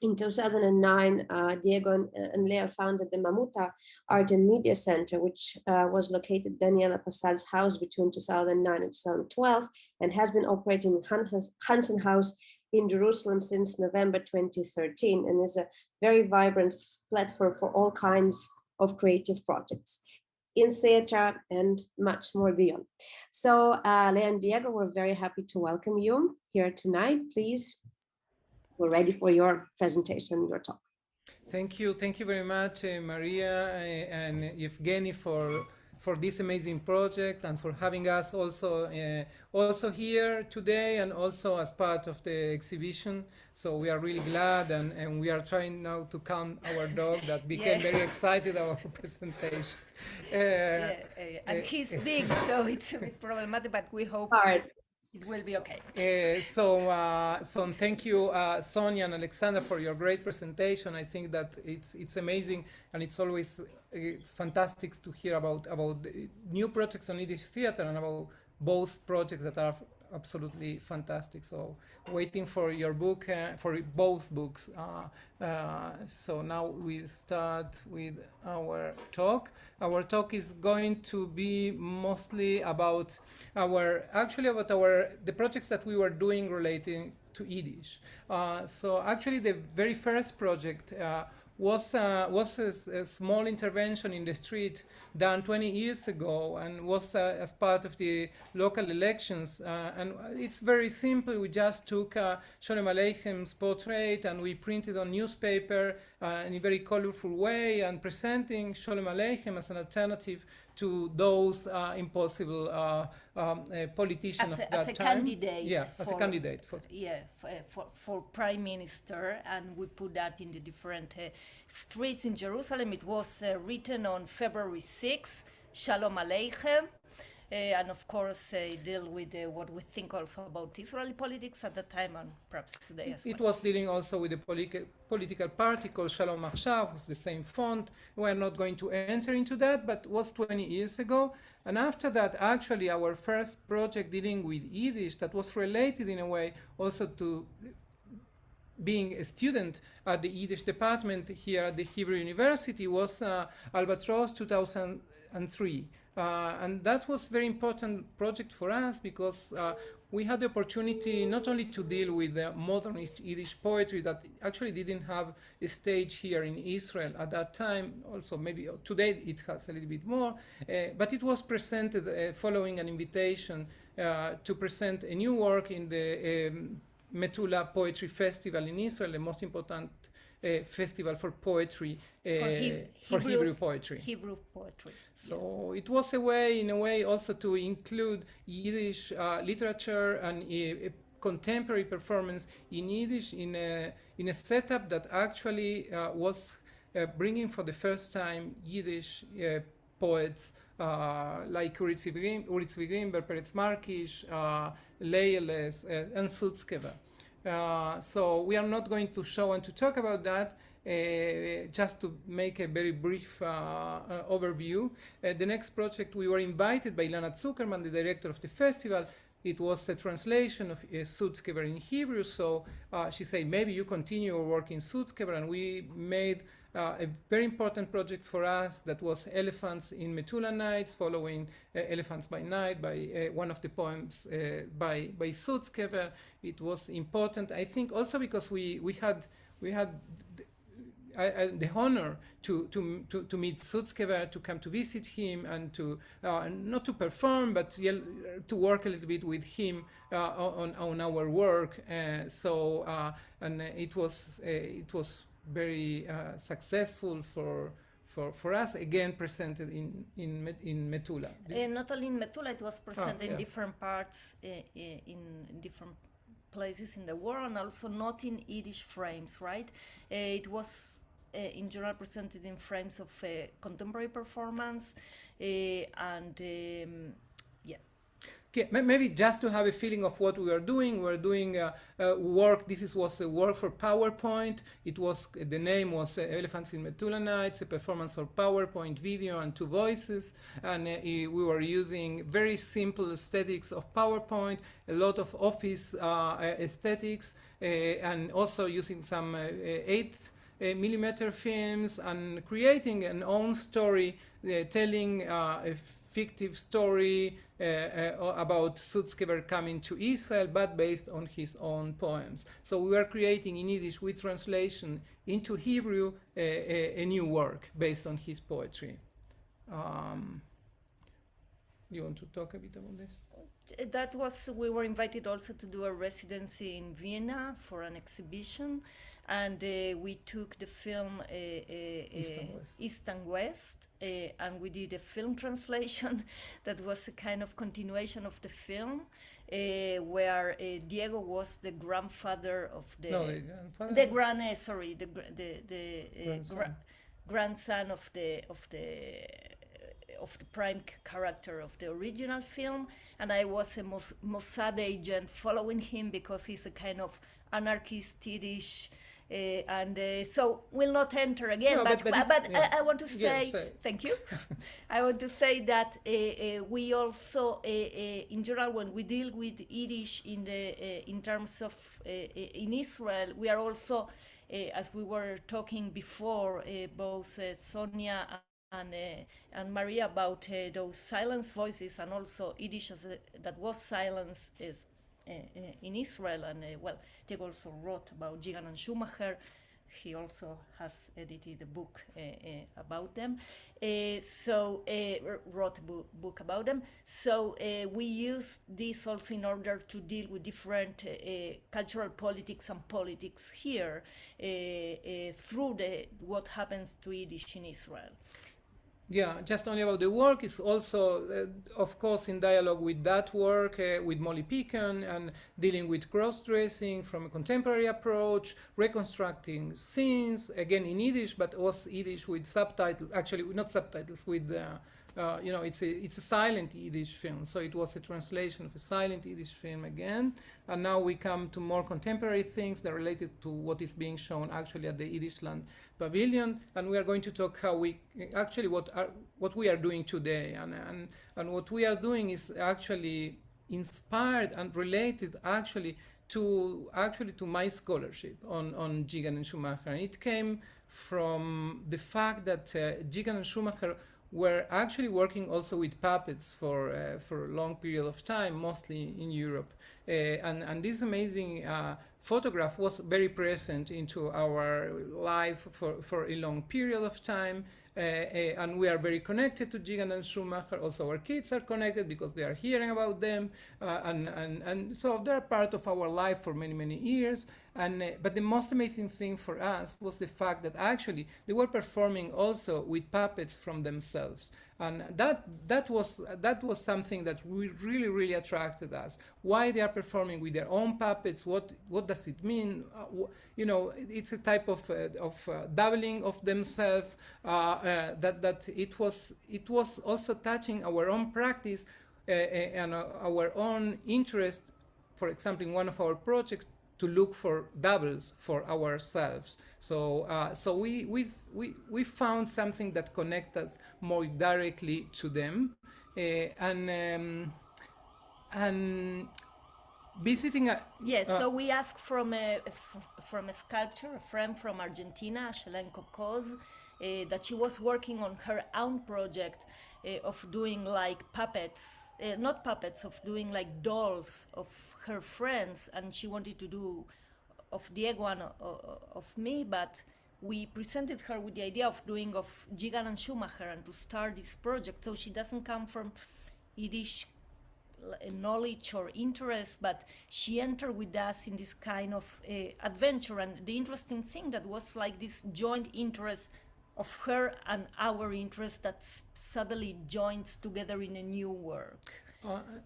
In 2009, Diego and Lea founded the Mamuta Art and Media Center, which was located at Daniela Passal's house between 2009 and 2012, and has been operating in Hansen House in Jerusalem since November 2013, and is a very vibrant platform for all kinds of creative projects in theater and much more beyond. So Lea and Diego, we're very happy to welcome you here tonight. Please, we're ready for your presentation, your talk.
Thank you very much, Maria and Evgeny for this amazing project and for having us also here today and also as part of the exhibition. So we are really glad, and we are trying now to calm our dog that became very excited about our presentation.
And he's big, so it's a bit problematic, but we hope it will be okay.
So thank you, Sonia and Alexandra, for your great presentation. I think that it's amazing, and it's always fantastic to hear about new projects on Yiddish theater and about both projects that are absolutely fantastic. So waiting for your book, for both books. So now we start with our talk. Our talk is going to be mostly about the projects that we were doing relating to Yiddish. So actually the very first project was a small intervention in the street done 20 years ago, and was as part of the local elections. And it's very simple. We just took Sholem Aleichem's portrait and we printed on newspaper in a very colorful way, and presenting Sholem Aleichem as an alternative to those impossible politicians of that time.
As a candidate.
Yeah, as a candidate.
For prime minister, and we put that in the different streets in Jerusalem. It was written on February 6th, Shalom Aleichem. And of course, deal with what we think also about Israeli politics at the time, and perhaps today as well.
It was dealing also with a political party called Shalom Achshav, with the same font. We're not going to enter into that, but it was 20 years ago. And after that, actually, our first project dealing with Yiddish that was related in a way also to being a student at the Yiddish department here at the Hebrew University was Albatross 2003. And that was a very important project for us because we had the opportunity not only to deal with the modernist Yiddish poetry that actually didn't have a stage here in Israel at that time, also maybe today it has a little bit more, but it was presented following an invitation to present a new work in the Metula Poetry Festival in Israel, the most important festival for poetry, for Hebrew poetry.
Hebrew poetry.
So it was a way, in a way, also to include Yiddish literature and a contemporary performance in Yiddish in a setup that actually was bringing for the first time Yiddish poets like Uri Tzvi Greenberg, Peretz Markish, Leiles, and Sutzkever. So we are not going to show and to talk about that, just to make a very brief overview. The next project, we were invited by Ilana Zuckerman, the director of the festival. It was a translation of Sutzkever in Hebrew, so she said, maybe you continue your work in Sutzkever, and we made a very important project for us that was Elephants in Metula Nights, following Elephants by Night by one of the poems by Sutskever. It was important, I think, also because we had the honor to meet Sutskever, to come to visit him, and to not to perform, but to work a little bit with him on our work. And it was very successful for us, again presented in Metula.
Not only in Metula, it was presented
yeah.
in different parts, in different places in the world, and also not in Yiddish frames, right? It was in general presented in frames of contemporary performance, and yeah.
Okay, maybe just to have a feeling of what we are doing, we're doing work. This was a work for PowerPoint. The name was Elephants in Metula Nights, a performance for PowerPoint, video, and 2 voices. And we were using very simple aesthetics of PowerPoint, a lot of office aesthetics, and also using some 8mm films, and creating an own story, telling a fictive story about Sutskever coming to Israel, but based on his own poems. So we are creating in Yiddish, with translation into Hebrew, a new work based on his poetry. You want to talk a bit about this?
We were invited also to do a residency in Vienna for an exhibition, and we took the film East and West, and we did a film translation that was a kind of continuation of the film, where Diego was the grandfather of the grandson of the prime character of the original film, and I was a Mossad agent following him because he's a kind of anarchist Yiddish, and so will not enter again.
No,
but
yeah.
I want to say, thank you. I want to say that we also, in general, when we deal with Yiddish in terms of in Israel, we are also, as we were talking before, both Sonia and Maria, about those silenced voices, and also Yiddish that was silenced in Israel. And Diego also wrote about Yigan and Schumacher. He also has edited a book about them. Wrote a book about them. So we use this also in order to deal with different cultural politics and politics here through what happens to Yiddish in Israel.
Yeah, just only about the work is also, of course, in dialogue with that work, with Molly Pecan, and dealing with cross-dressing from a contemporary approach, reconstructing scenes, again in Yiddish, but also Yiddish with subtitles, actually not subtitles, with, it's a silent Yiddish film, so it was a translation of a silent Yiddish film again, and now we come to more contemporary things that are related to what is being shown actually at the Yiddishland Pavilion, and we are going to talk how we actually what we are doing today, and what we are doing is actually inspired and related actually to my scholarship on Yigan and Schumacher. And it came from the fact that Yigan and Schumacher were actually working also with puppets for a long period of time, mostly in Europe. And this amazing photograph was very present into our life for a long period of time. And we are very connected to Yigan and Schumacher. Also, our kids are connected because they are hearing about them. And so they're part of our life for many, many years. But the most amazing thing for us was the fact that actually they were performing also with puppets from themselves. And that was something that really, really attracted us. Why they are performing with their own puppets? What does it mean? It's a type of doubling of themselves. That it was also touching our own practice and our own interest. For example, in one of our projects, to look for doubles for ourselves. So we found something that connects us more directly to them, and visiting a...
Yes, so we asked from a sculptor, a friend from Argentina, Shelenko Koz, that she was working on her own project of doing like puppets, not puppets, of doing like dolls of her friends, and she wanted to do of Diego and of me, but we presented her with the idea of doing of Gigan and Schumacher and to start this project. So she doesn't come from Yiddish knowledge or interest, but she entered with us in this kind of adventure. And the interesting thing that was like this joint interest of her and our interest that suddenly joins together in a new work.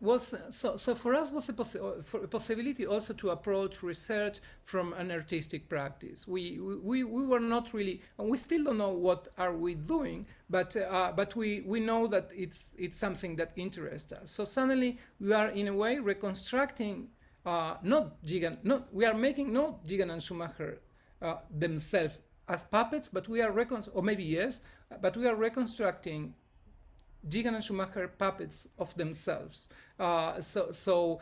So for us was a possibility also to approach research from an artistic practice. We were not really, and we still don't know what are we doing, but we know that it's something that interests us. So suddenly we are in a way reconstructing we are making not Gigan and Schumacher themselves as puppets, but we are but we are reconstructing Gigan and Schumacher puppets of themselves. So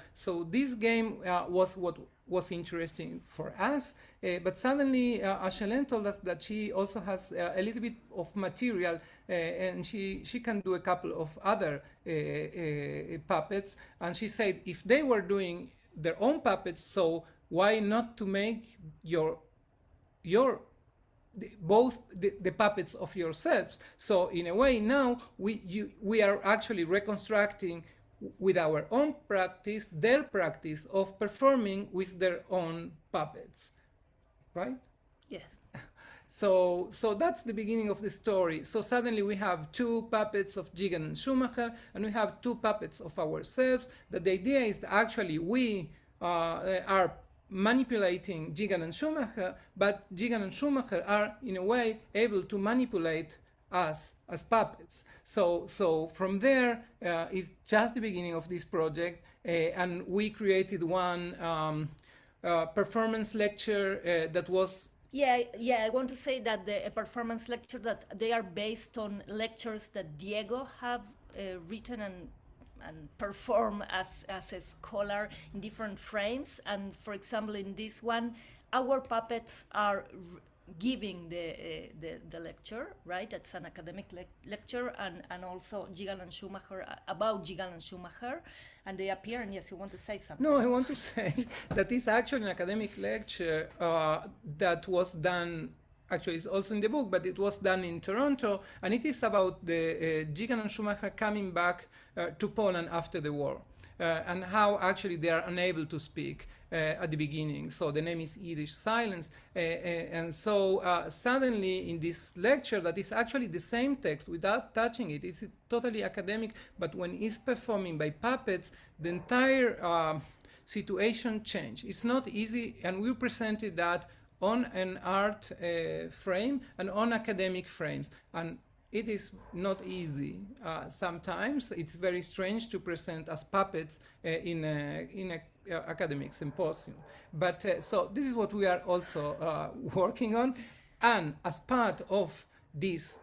this game was what was interesting for us. But suddenly, Ashelen told us that she also has a little bit of material, and she can do a couple of other puppets. And she said, if they were doing their own puppets, so why not to make both the puppets of yourselves? So in a way now we are actually reconstructing with our own practice their practice of performing with their own puppets, right?
Yeah.
So that's the beginning of the story. So suddenly we have two puppets of Gigan and Schumacher, and we have two puppets of ourselves. That the idea is that actually we are manipulating Gigan and Schumacher, but Gigan and Schumacher are in a way able to manipulate us as puppets. So from there is just the beginning of this project, and we created one performance lecture that was...
Yeah, I want to say that a performance lecture that they are based on lectures that Diego have written and perform as a scholar in different frames. And for example, in this one, our puppets are giving the lecture, right? It's an academic lecture, and also Gigan and Schumacher, about Gigan and Schumacher, and they appear. And yes, you want to say something?
No, I want to say that it's actually an academic lecture that was done. Actually, it's also in the book, but it was done in Toronto, and it is about the Gigan and Schumacher coming back to Poland after the war, and how actually they are unable to speak at the beginning. So the name is Yiddish Silence, and so suddenly in this lecture that is actually the same text without touching it, it's totally academic, but when it's performing by puppets, the entire situation changed. It's not easy, and we presented that on an art frame and on academic frames. And it is not easy. Sometimes it's very strange to present as puppets in a academic symposium. But so this is what we are also working on. And as part of this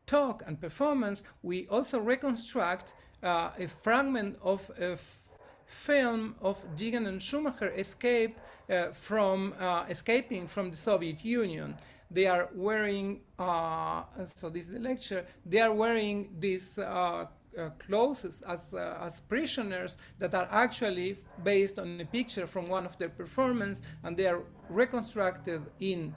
talk and performance, we also reconstruct a fragment of a film of Gigan and Schumacher escaping from the Soviet Union. They are wearing, so this is the lecture, they are wearing these clothes as prisoners that are actually based on a picture from one of their performances, and they are reconstructed with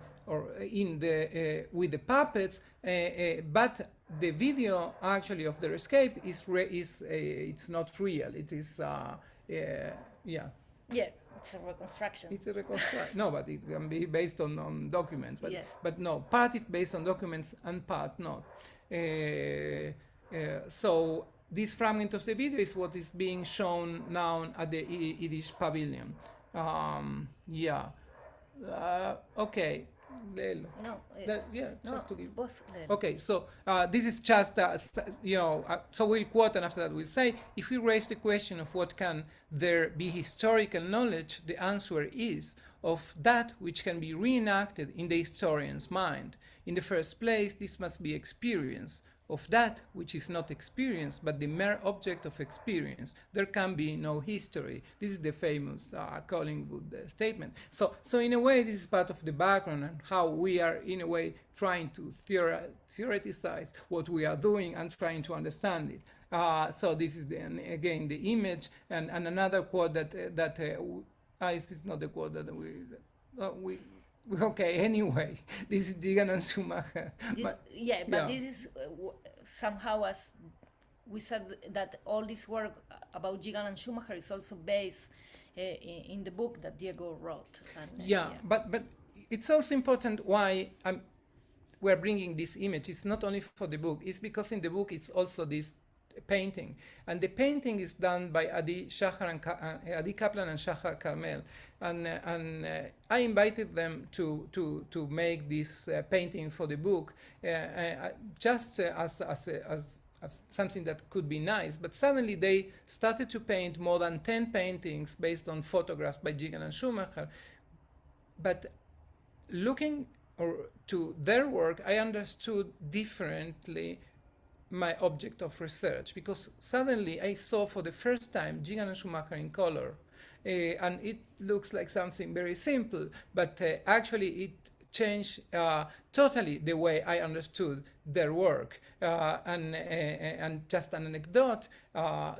the puppets, but the video actually of their escape it's not real. It is
it's a reconstruction.
It's a reconstruction. No, but it can be based on documents. But,
yeah.
But no, part is based on documents and part not. So this fragment of the video is what is being shown now at the Yiddish Pavilion. Okay. Just to give. Okay, so this is just, so we'll quote, and after that we'll say, if we raise the question of what can there be historical knowledge, the answer is of that which can be reenacted in the historian's mind. In the first place, this must be experience of that which is not experience, but the mere object of experience, there can be no history. This is the famous Collingwood statement. So in a way, this is part of the background and how we are, in a way, trying to theoreticize what we are doing and trying to understand it. So this is, again, the image, and another quote that this is not the quote that we okay, anyway, this is Gigan and Schumacher.
This is somehow, as we said, that all this work about Gigan and Schumacher is also based in the book that Diego wrote. And,
but it's also important why we're bringing this image. It's not only for the book, it's because in the book it's also this painting, and the painting is done by Adi Kaplan and Shachar Carmel, and I invited them to make this painting for the book, just as something that could be nice. But suddenly they started to paint more than 10 paintings based on photographs by Gigan and Schumacher. But looking to their work, I understood differently my object of research, because suddenly I saw for the first time Gigan and Schumacher in color, and it looks like something very simple, but actually it changed totally the way I understood their work. And just an anecdote,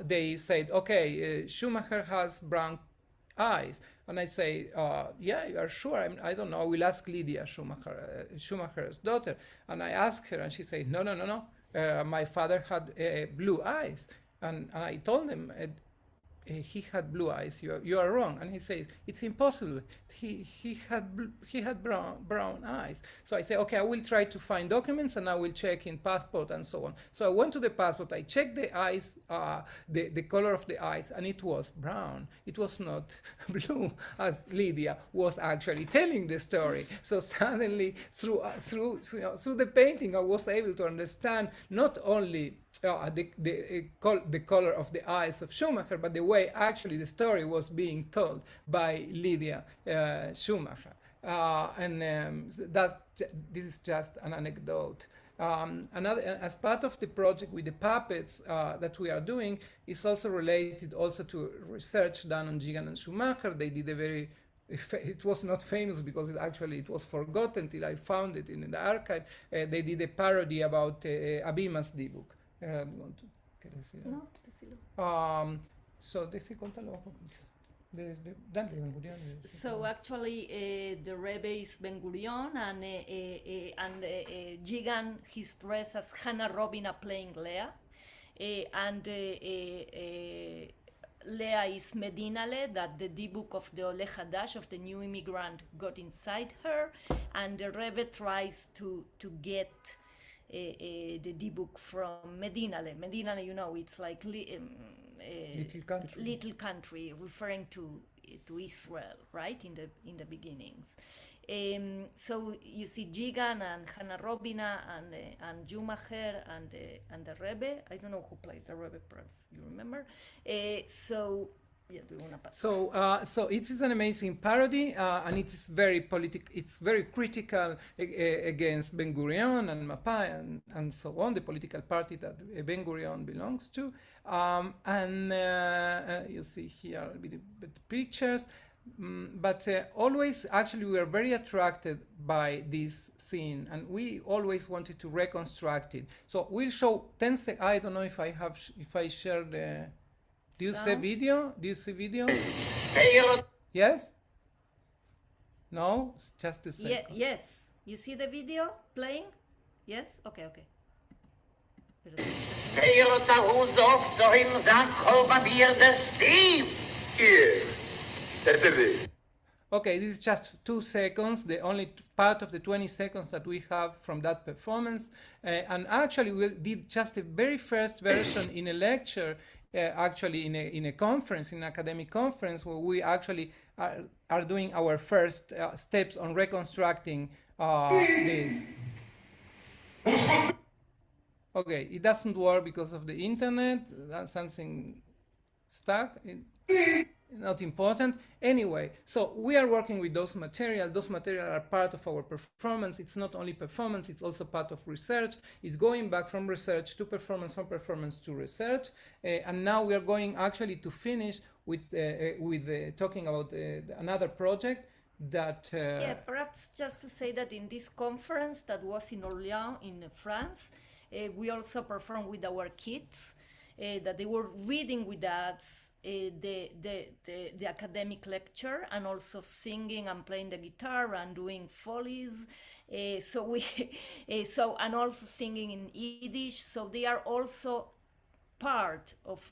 they said, okay, Schumacher has brown eyes. And I say, yeah, you are sure? I don't know. I will ask Lydia Schumacher, Schumacher's daughter. And I asked her, and she said, no. My father had blue eyes, and I told him he had blue eyes. You are wrong. And he says it's impossible. He had brown eyes. So I say, okay, I will try to find documents and I will check in passport and so on. So I went to the passport. I checked the eyes, the color of the eyes, and it was brown. It was not blue, as Lydia was actually telling the story. So suddenly, through the painting, I was able to understand not only the color of the eyes of Schumacher, but the way actually the story was being told by Lydia Schumacher. This is just an anecdote. As part of the project with the puppets that we are doing, is also related also to research done on Gigan and Schumacher. They did a very it was not famous because it was forgotten till I found it in the archive. They did a parody about Abima's D-book. You want to
No, decilo.
So
So actually, the Rebbe is Ben Gurion, and Gigan, he's dressed as Hannah Robina playing Leah, and Leah is Medinale, that the D-book of the Ole Hadash, of the new immigrant, got inside her, and the Rebbe tries to get the D-book from Medinale. Medinale, you know, it's like little country, referring to Israel, right, in the beginnings. So you see Gigan and Hannah Robina and Schumacher and the Rebbe. I don't know who played the Rebbe, perhaps you remember. So yeah, do you want to pass?
So it is an amazing parody, and it is very political. It's very critical against Ben Gurion and Mapai and so on, the political party that Ben Gurion belongs to. You see here a bit pictures. But always, actually, we are very attracted by this scene, and we always wanted to reconstruct it. So we'll show 10 seconds. I don't know if I share the. Do you see video? Do you see video? Yes? No? Just a second.
Yes. You see the video playing? Yes? Okay.
Okay, this is just 2 seconds, the only part of the 20 seconds that we have from that performance. And actually, we did just the very first version in a lecture, actually in a conference, in an academic conference, where we actually are doing our first steps on reconstructing this. Okay, it doesn't work because of the internet. That's something stuck. not important. Anyway, so we are working with those materials. Those materials are part of our performance. It's not only performance, it's also part of research. It's going back from research to performance, from performance to research. And now we are going actually to finish with talking about another project that...
Yeah, perhaps just to say that in this conference that was in Orléans in France, we also performed with our kids, that they were reading with us the academic lecture, and also singing and playing the guitar and doing follies. So we and also singing in Yiddish. So they are also part of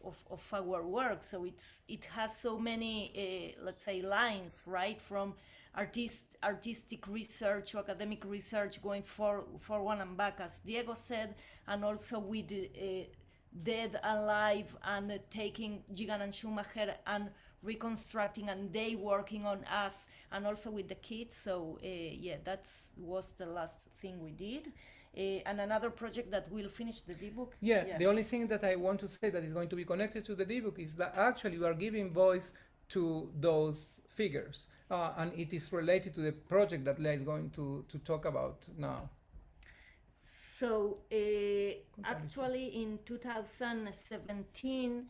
our work. So it has so many let's say lines, right, from artistic research to academic research, going forward and back, as Diego said, and also with Dead Alive, and taking Gigan and Schumacher and reconstructing, and they working on us, and also with the kids. So yeah, that was the last thing we did. And another project that will finish the D-book.
Yeah, the only thing that I want to say that is going to be connected to the D-book is that actually we are giving voice to those figures, and it is related to the project that Leah is going to talk about now.
So actually in 2017,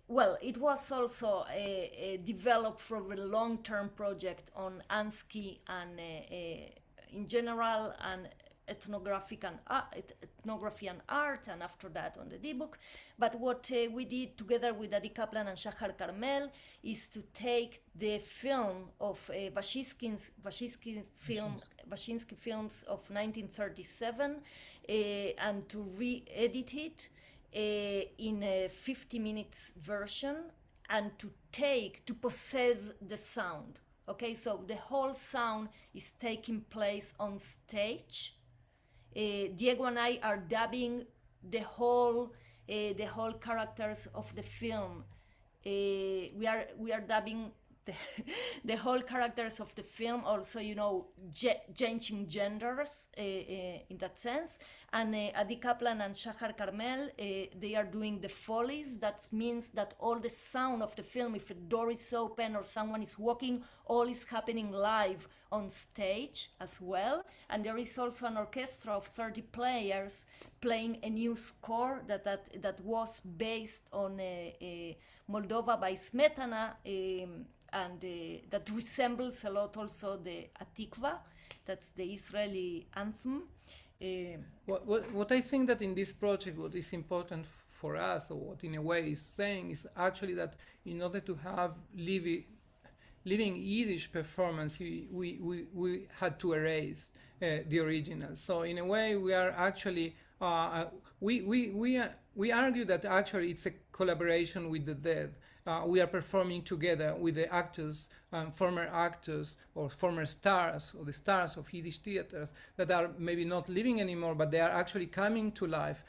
well, it was also developed from a long-term project on Ansky and in general, and ethnography and art, and after that on the D-book. But what we did together with Adi Kaplan and Shahar Carmel is to take the film of Bashinsky films of 1937 and to re-edit it in a 50 minutes version, and to possess the sound. Okay, so the whole sound is taking place on stage. Diego and I are dubbing the whole characters of the film. We are dubbing the whole characters of the film, also, you know, changing genders in that sense. And Adi Kaplan and Shahar Carmel, they are doing the follies. That means that all the sound of the film, if a door is open or someone is walking, all is happening live on stage as well. And there is also an orchestra of 30 players playing a new score that was based on Moldova by Smetana, and that resembles a lot also the Atikva, that's the Israeli anthem.
What I think that in this project, what is important for us, or what in a way is saying, is actually that in order to have living Yiddish performance, we had to erase the original. So in a way, we are actually we argue that actually it's a collaboration with the dead. We are performing together with the actors, former actors or former stars, or the stars of Yiddish theaters that are maybe not living anymore, but they are actually coming to life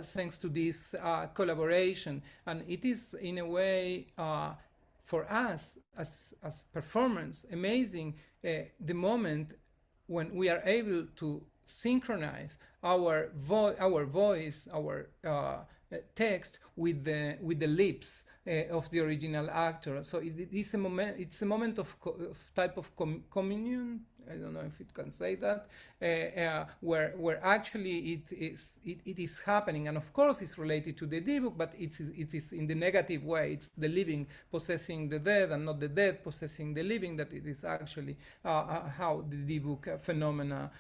thanks to this collaboration. And it is in a way for us as performers amazing, the moment when we are able to synchronize our voice, our text with the lips of the original actor. So it is a moment. It's a moment of type of communion. I don't know if it can say that, where actually it is happening, and of course it's related to the D-book, but it is in the negative way. It's the living possessing the dead, and not the dead possessing the living. That it is actually how the D-book phenomena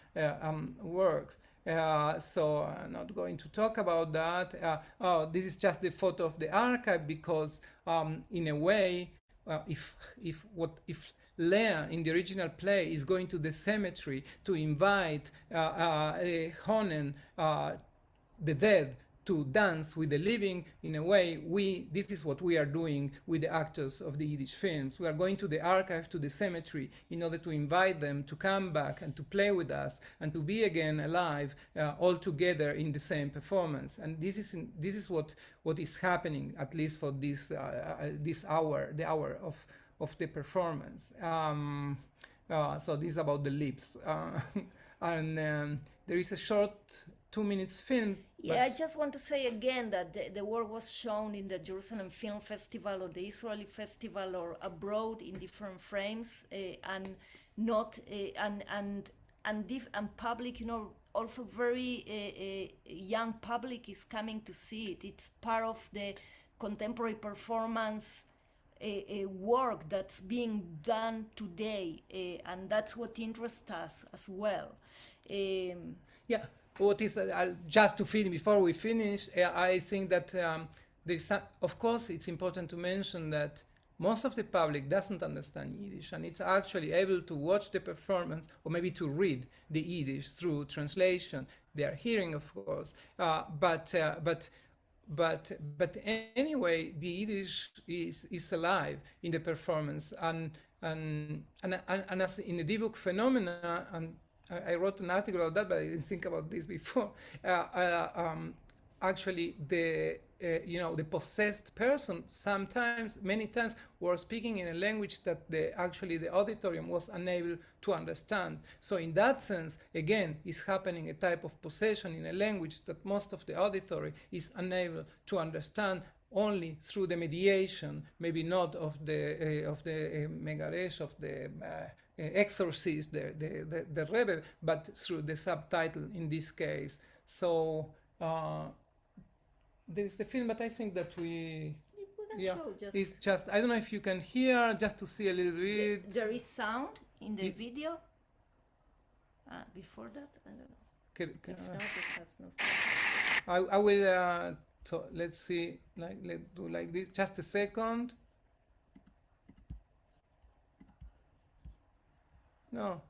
works. So I'm not going to talk about that. This is just the photo of the archive, because in a way, if Leah in the original play is going to the cemetery to invite Honen, the dead, to dance with the living, in a way, this is what we are doing with the actors of the Yiddish films. We are going to the archive, to the cemetery, in order to invite them to come back and to play with us and to be again alive, all together in the same performance. And this is what is happening, at least for this hour, the hour of the performance. So this is about the lips. And there is a short 2 minute film.
Yeah, I just want to say again that the work was shown in the Jerusalem Film Festival or the Israeli Festival or abroad in different frames, and not and public, also very young public is coming to see it. It's part of the contemporary performance work that's being done today, and that's what interests us as well.
Yeah, what is just to finish before we finish? I think that of course, it's important to mention that most of the public doesn't understand Yiddish, and it's actually able to watch the performance or maybe to read the Yiddish through translation. They are hearing, of course, but anyway, the Yiddish is alive in the performance, and as in the D-Book phenomena, and I wrote an article about that, but I didn't think about this before. Actually, the possessed person many times were speaking in a language that the auditorium was unable to understand. So in that sense, again, is happening a type of possession in a language that most of the auditory is unable to understand, only through the mediation, maybe not of the Megaresh, of the exorcist, the Rebbe, but through the subtitle in this case. So there is the film, but I think that it's just, I don't know if you can hear, just to see a little bit.
There is sound in the video. Before that, I don't know. If not, it has no sound.
I will. So let's see. Let's do like this. Just a second. No.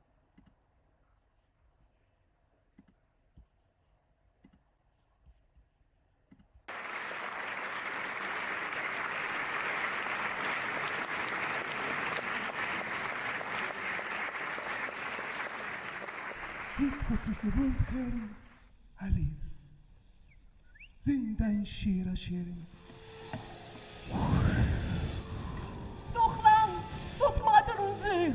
Iets wat zich gewond hebben, Aliv. Zing dein Shir Hashirim.
Noch lang, was macht sich?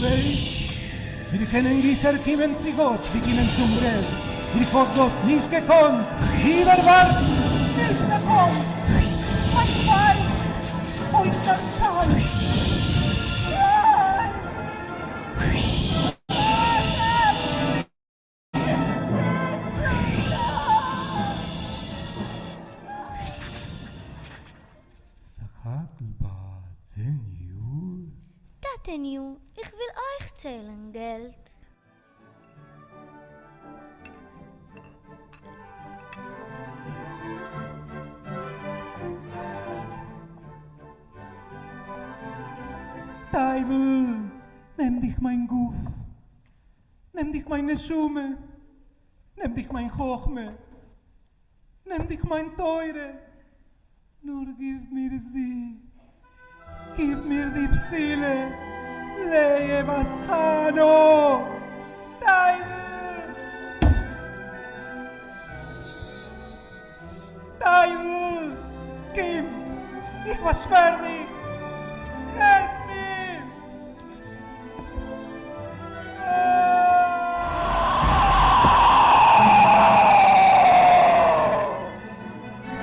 Weet, wir kennen Gitter kommen zu Gott, wir kommen zum Red. Wir hat Gott nicht gekonnt, wir warten.
Nicht gekommen. Was weiß? Und der Zeit.
Tatenju, ich will euch zählen Geld.
Teufel, nimm dich mein Guf, nimm dich meine Schume, nimm dich mein Chochme, nimm dich mein Teure, nur gib mir sie, gib mir die Psyle, lehe was Chano, Teufel, Teufel, gib, ich verschwör dich, helf mir!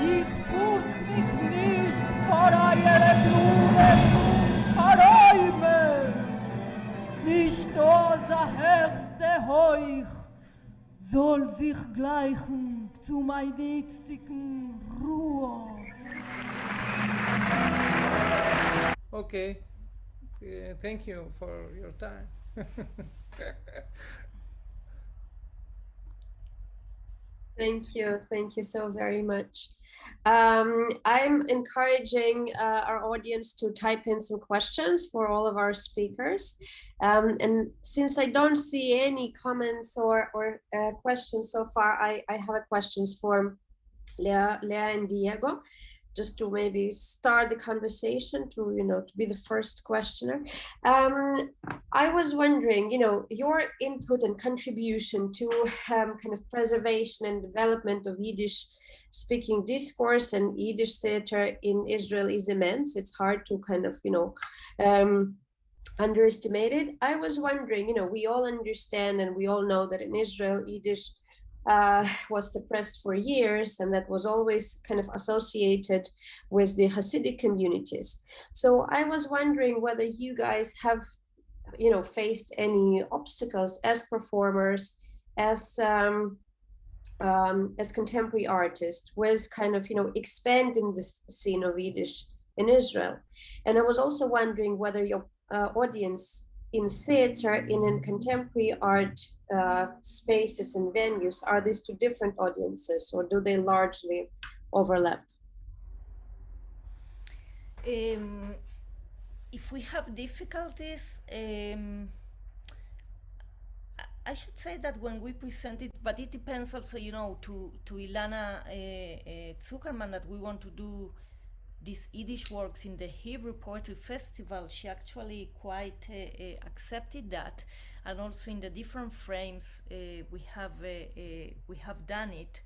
Ich furcht mich nicht vor eure Blumen und Verräume. Nicht unser höchste Heuch soll sich gleichen zu meiner jetzigen Ruhe.
Okay. Thank you for your time.
Thank you so very much. I'm encouraging our audience to type in some questions for all of our speakers. And since I don't see any comments or questions so far, I have questions for Lea and Diego, just to maybe start the conversation, to be the first questioner. I was wondering, your input and contribution to kind of preservation and development of Yiddish speaking discourse and Yiddish theater in Israel is immense. It's hard to kind of underestimate it. I was wondering, we all understand and we all know that in Israel, Yiddish was suppressed for years, and that was always kind of associated with the Hasidic communities. So I was wondering whether you guys have, faced any obstacles as performers, as contemporary artists, with kind of, expanding the scene of Yiddish in Israel. And I was also wondering whether your audience in theater and in contemporary art spaces and venues, are these two different audiences, or do they largely overlap?
If we have difficulties, I should say that when we present it, but it depends also, to Ilana Zuckerman, that we want to do these Yiddish works in the Hebrew Poetry Festival. She actually quite accepted that, and also in the different frames we have done it.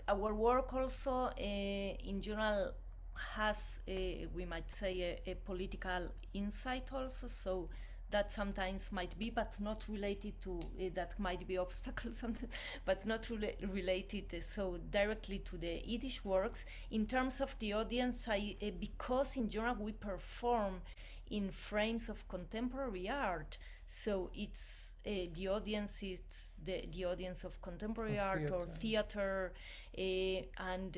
Our work also, in general, has we might say a political insight also. So that sometimes might be, but not related to that might be obstacles sometimes, but not related so directly to the Yiddish works. In terms of the audience, because in general we perform in frames of contemporary art, so it's the audience is the audience of contemporary art or theater, and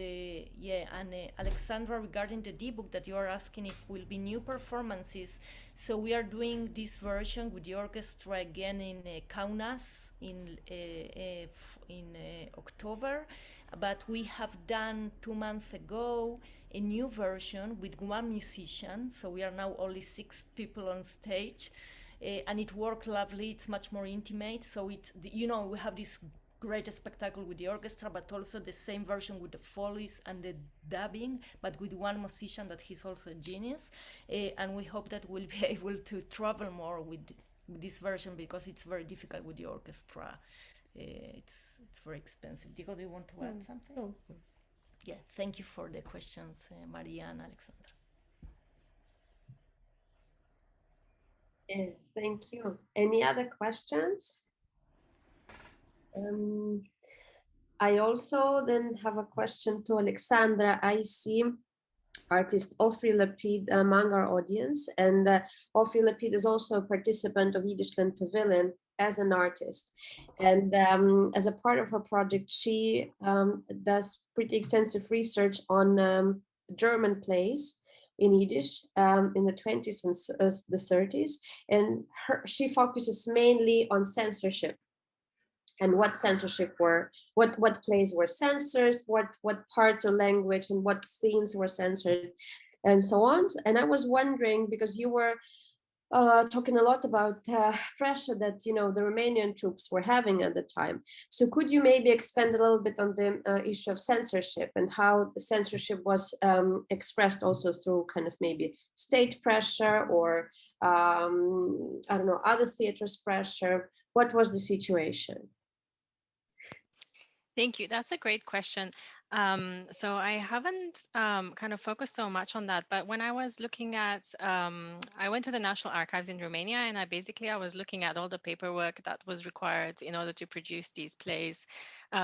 Alexandra, regarding the D-book that you are asking if will be new performances, so we are doing this version with the orchestra again in Kaunas in October, but we have done 2 months ago a new version with one musician, so we are now only 6 people on stage. And it worked lovely. It's much more intimate. So it's, we have this great spectacle with the orchestra, but also the same version with the follies and the dubbing, but with one musician that he's also a genius. And we hope that we'll be able to travel more with this version, because it's very difficult with the orchestra. It's very expensive. Diego, do you want to add something?
No.
Yeah, thank you for the questions, Maria and Alexandra.
Thank you. Any other questions? I also then have a question to Alexandra. I see artist Ofri Lapid among our audience, and Ofri Lapid is also a participant of Yiddishland Pavilion as an artist. And as a part of her project, she does pretty extensive research on German plays in Yiddish in the 20s and the 30s. And she focuses mainly on censorship and what censorship were, what plays were censored, what parts of language and what themes were censored, and so on. And I was wondering, because you were talking a lot about pressure that the Romanian troops were having at the time. So could you maybe expand a little bit on the issue of censorship and how the censorship was expressed also through kind of maybe state pressure or I don't know, other theaters' pressure? What was the situation?
Thank you. That's a great question. So I haven't kind of focused so much on that, but when I was looking at, I went to the National Archives in Romania, and I was looking at all the paperwork that was required in order to produce these plays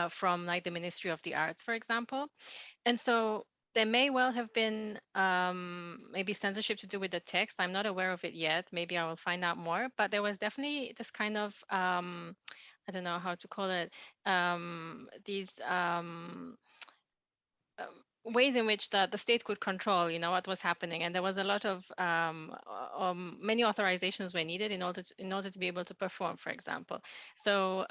from like the Ministry of the Arts, for example. And so there may well have been maybe censorship to do with the text. I'm not aware of it yet. Maybe I will find out more, but there was definitely this kind of I don't know how to call it, these ways in which the state could control, what was happening, and there was a lot of many authorizations were needed in order to be able to perform, for example. So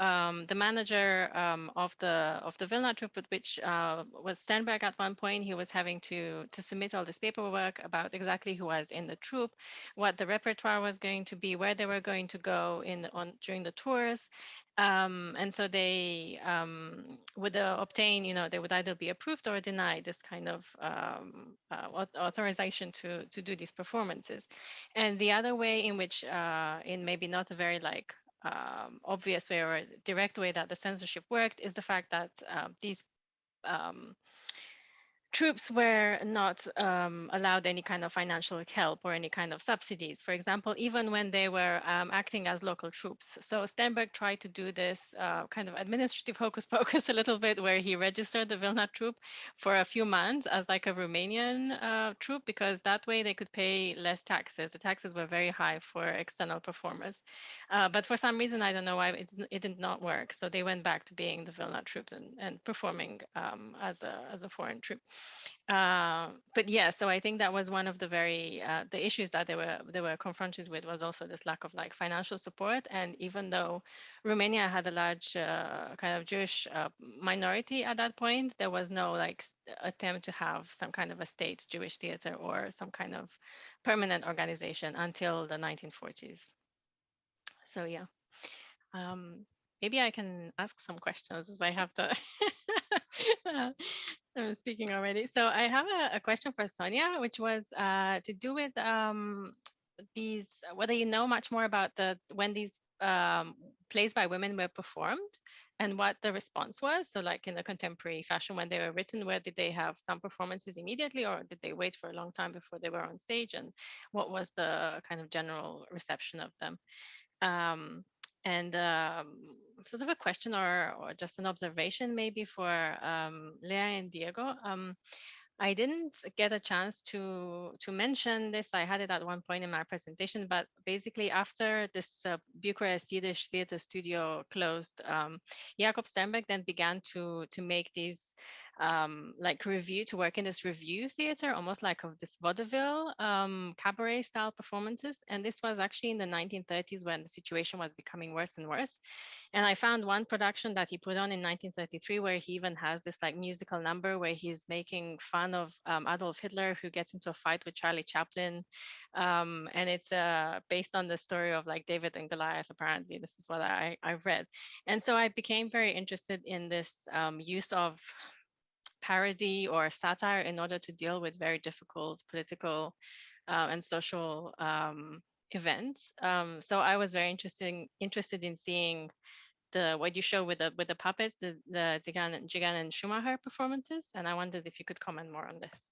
the manager of the Vilna troupe, which was Stenberg at one point, he was having to submit all this paperwork about exactly who was in the troupe, what the repertoire was going to be, where they were going to go during the tours. And so they would obtain, they would either be approved or denied this kind of authorization to do these performances. And the other way in which, in maybe not a very obvious way or direct way that the censorship worked, is the fact that these troops were not allowed any kind of financial help or any kind of subsidies, for example, even when they were acting as local troops. So Sternberg tried to do this kind of administrative hocus pocus a little bit, where he registered the Vilna troop for a few months as like a Romanian troop, because that way they could pay less taxes. The taxes were very high for external performers. But for some reason, I don't know why, it did not work. So they went back to being the Vilna troops and performing as a foreign troop. But yeah, so I think that was one of the the issues that they were confronted with, was also this lack of like financial support. And even though Romania had a large kind of Jewish minority at that point, there was no like attempt to have some kind of a state Jewish theater or some kind of permanent organization until the 1940s. So yeah, maybe I can ask some questions, as I have the I'm speaking already. So I have a question for Sonia, which was to do with these, whether you know much more about when these plays by women were performed and what the response was. So like in the contemporary fashion, when they were written, where did they have some performances immediately, or did they wait for a long time before they were on stage? And what was the kind of general reception of them? And sort of a question or just an observation maybe for Leah and Diego. I didn't get a chance to mention this. I had it at one point in my presentation, but basically after this Bucharest Yiddish theater studio closed, Jakob Sternberg then began to make these to work in this review theater, almost like of this vaudeville cabaret style performances. And this was actually in the 1930s, when the situation was becoming worse and worse. And I found one production that he put on in 1933, where he even has this like musical number where he's making fun of Adolf Hitler, who gets into a fight with Charlie Chaplin. And it's based on the story of like David and Goliath, apparently. This is what I read. And so I became very interested in this use of parody or satire in order to deal with very difficult political and social events. So I was very interested in seeing what you show with the puppets, the Jigan and Schumacher performances, and I wondered if you could comment more on this.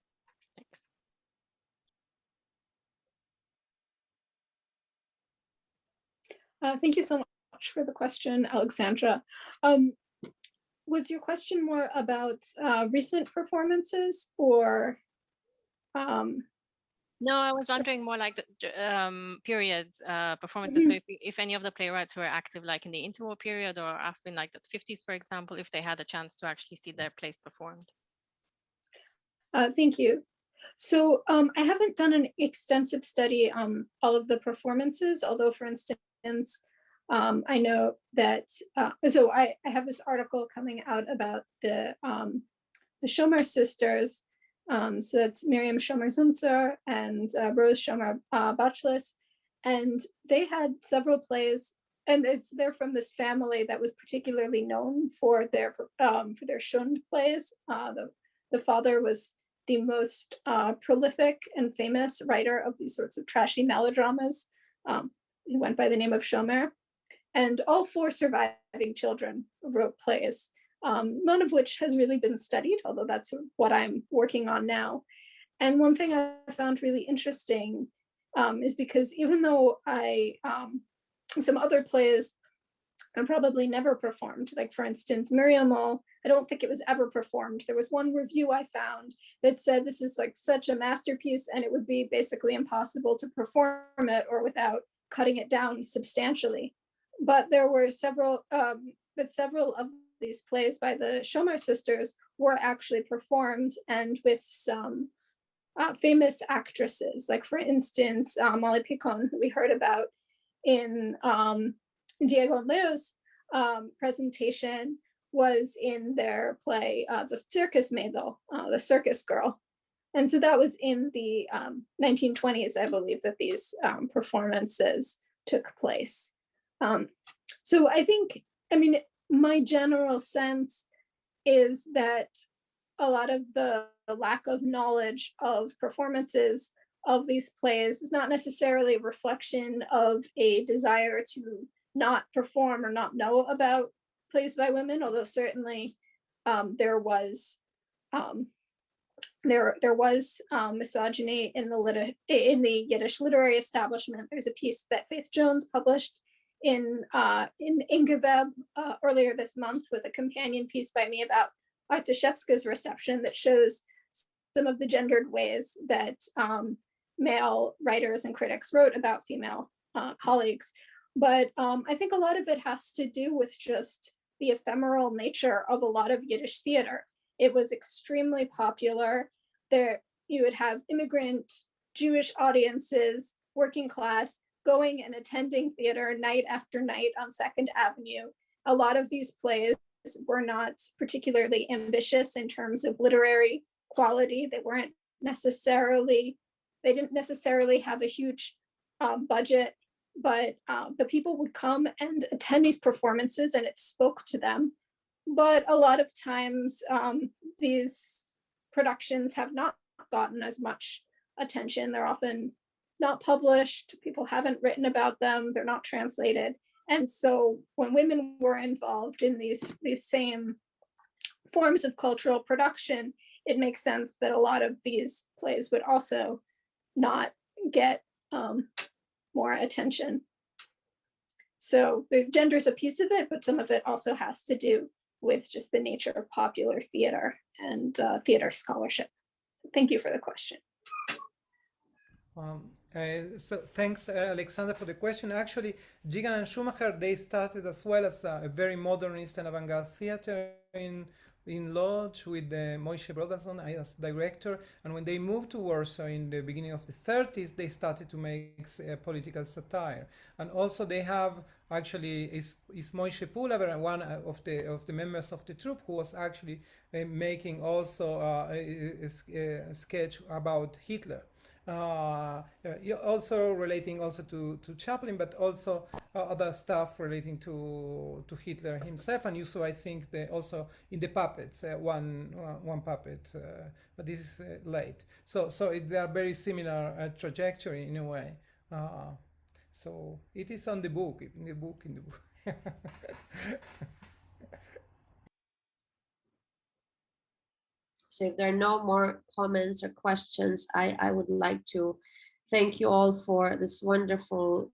Thanks.
Thank you so much for the question, Alexandra. Was your question more about recent performances, or?
No, I was wondering more like the periods performances. So if any of the playwrights were active like in the interwar period or after in like the 50s, for example, if they had a chance to actually see their plays performed.
Thank you. So I haven't done an extensive study on all of the performances, although, for instance, I know that, so I have this article coming out about the Schomer sisters. So that's Miriam Schomer-Zunzer and Rose Schomer-Bachlis. And they had several plays, and they're from this family that was particularly known for their Schund plays. The father was the most prolific and famous writer of these sorts of trashy melodramas. He went by the name of Schomer. And all four surviving children wrote plays, none of which has really been studied, although that's what I'm working on now. And one thing I found really interesting is because even though some other plays are probably never performed, like for instance, Miriamol, I don't think it was ever performed. There was one review I found that said this is like such a masterpiece and it would be basically impossible to perform it or without cutting it down substantially. But there were several of these plays by the Schomer sisters were actually performed, and with some famous actresses, like for instance, Molly Picon, who we heard about in Diego and Leo's presentation, was in their play, The Circus Mädel, The Circus Girl. And so that was in the 1920s, I believe, that these performances took place. So I think, my general sense is that a lot of the lack of knowledge of performances of these plays is not necessarily a reflection of a desire to not perform or not know about plays by women, although certainly there was there was misogyny in the Yiddish literary establishment. There's a piece that Faith Jones published in Ingeweb earlier this month with a companion piece by me about Artashevska's reception that shows some of the gendered ways that male writers and critics wrote about female colleagues. But I think a lot of it has to do with just the ephemeral nature of a lot of Yiddish theater. It was extremely popular. There, you would have immigrant Jewish audiences, working class, going and attending theater night after night on 2nd Avenue. A lot of these plays were not particularly ambitious in terms of literary quality. They didn't necessarily have a huge budget, but the people would come and attend these performances and it spoke to them. But a lot of times these productions have not gotten as much attention. They're often not published. People haven't written about them. They're not translated. And so when women were involved in these same forms of cultural production, it makes sense that a lot of these plays would also not get more attention. So the gender is a piece of it, but some of it also has to do with just the nature of popular theater and theater scholarship. Thank you for the question.
So thanks, Alexandra, for the question. Actually, Gigan and Schumacher, they started as well as a very modernist and avant-garde theater in Lodz with Moshe Broderson as director. And when they moved to Warsaw in the beginning of the 30s, they started to make political satire. And also they have actually is Moshe Pulaver, one of the members of the troupe, who was actually making also a sketch about Hitler. Also relating also to Chaplin, but also other stuff relating to Hitler himself. And you saw, I think, also in the puppets, one puppet, but this is late. So they are very similar trajectory in a way. So it is on the book, in the book.
So if there are no more comments or questions, I would like to thank you all for this wonderful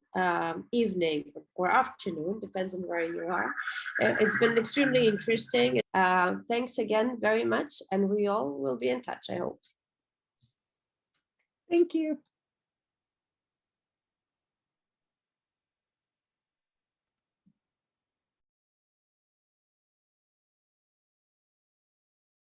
evening or afternoon, depends on where you are. It's been extremely interesting. Thanks again very much, and we all will be in touch, I hope.
Thank you.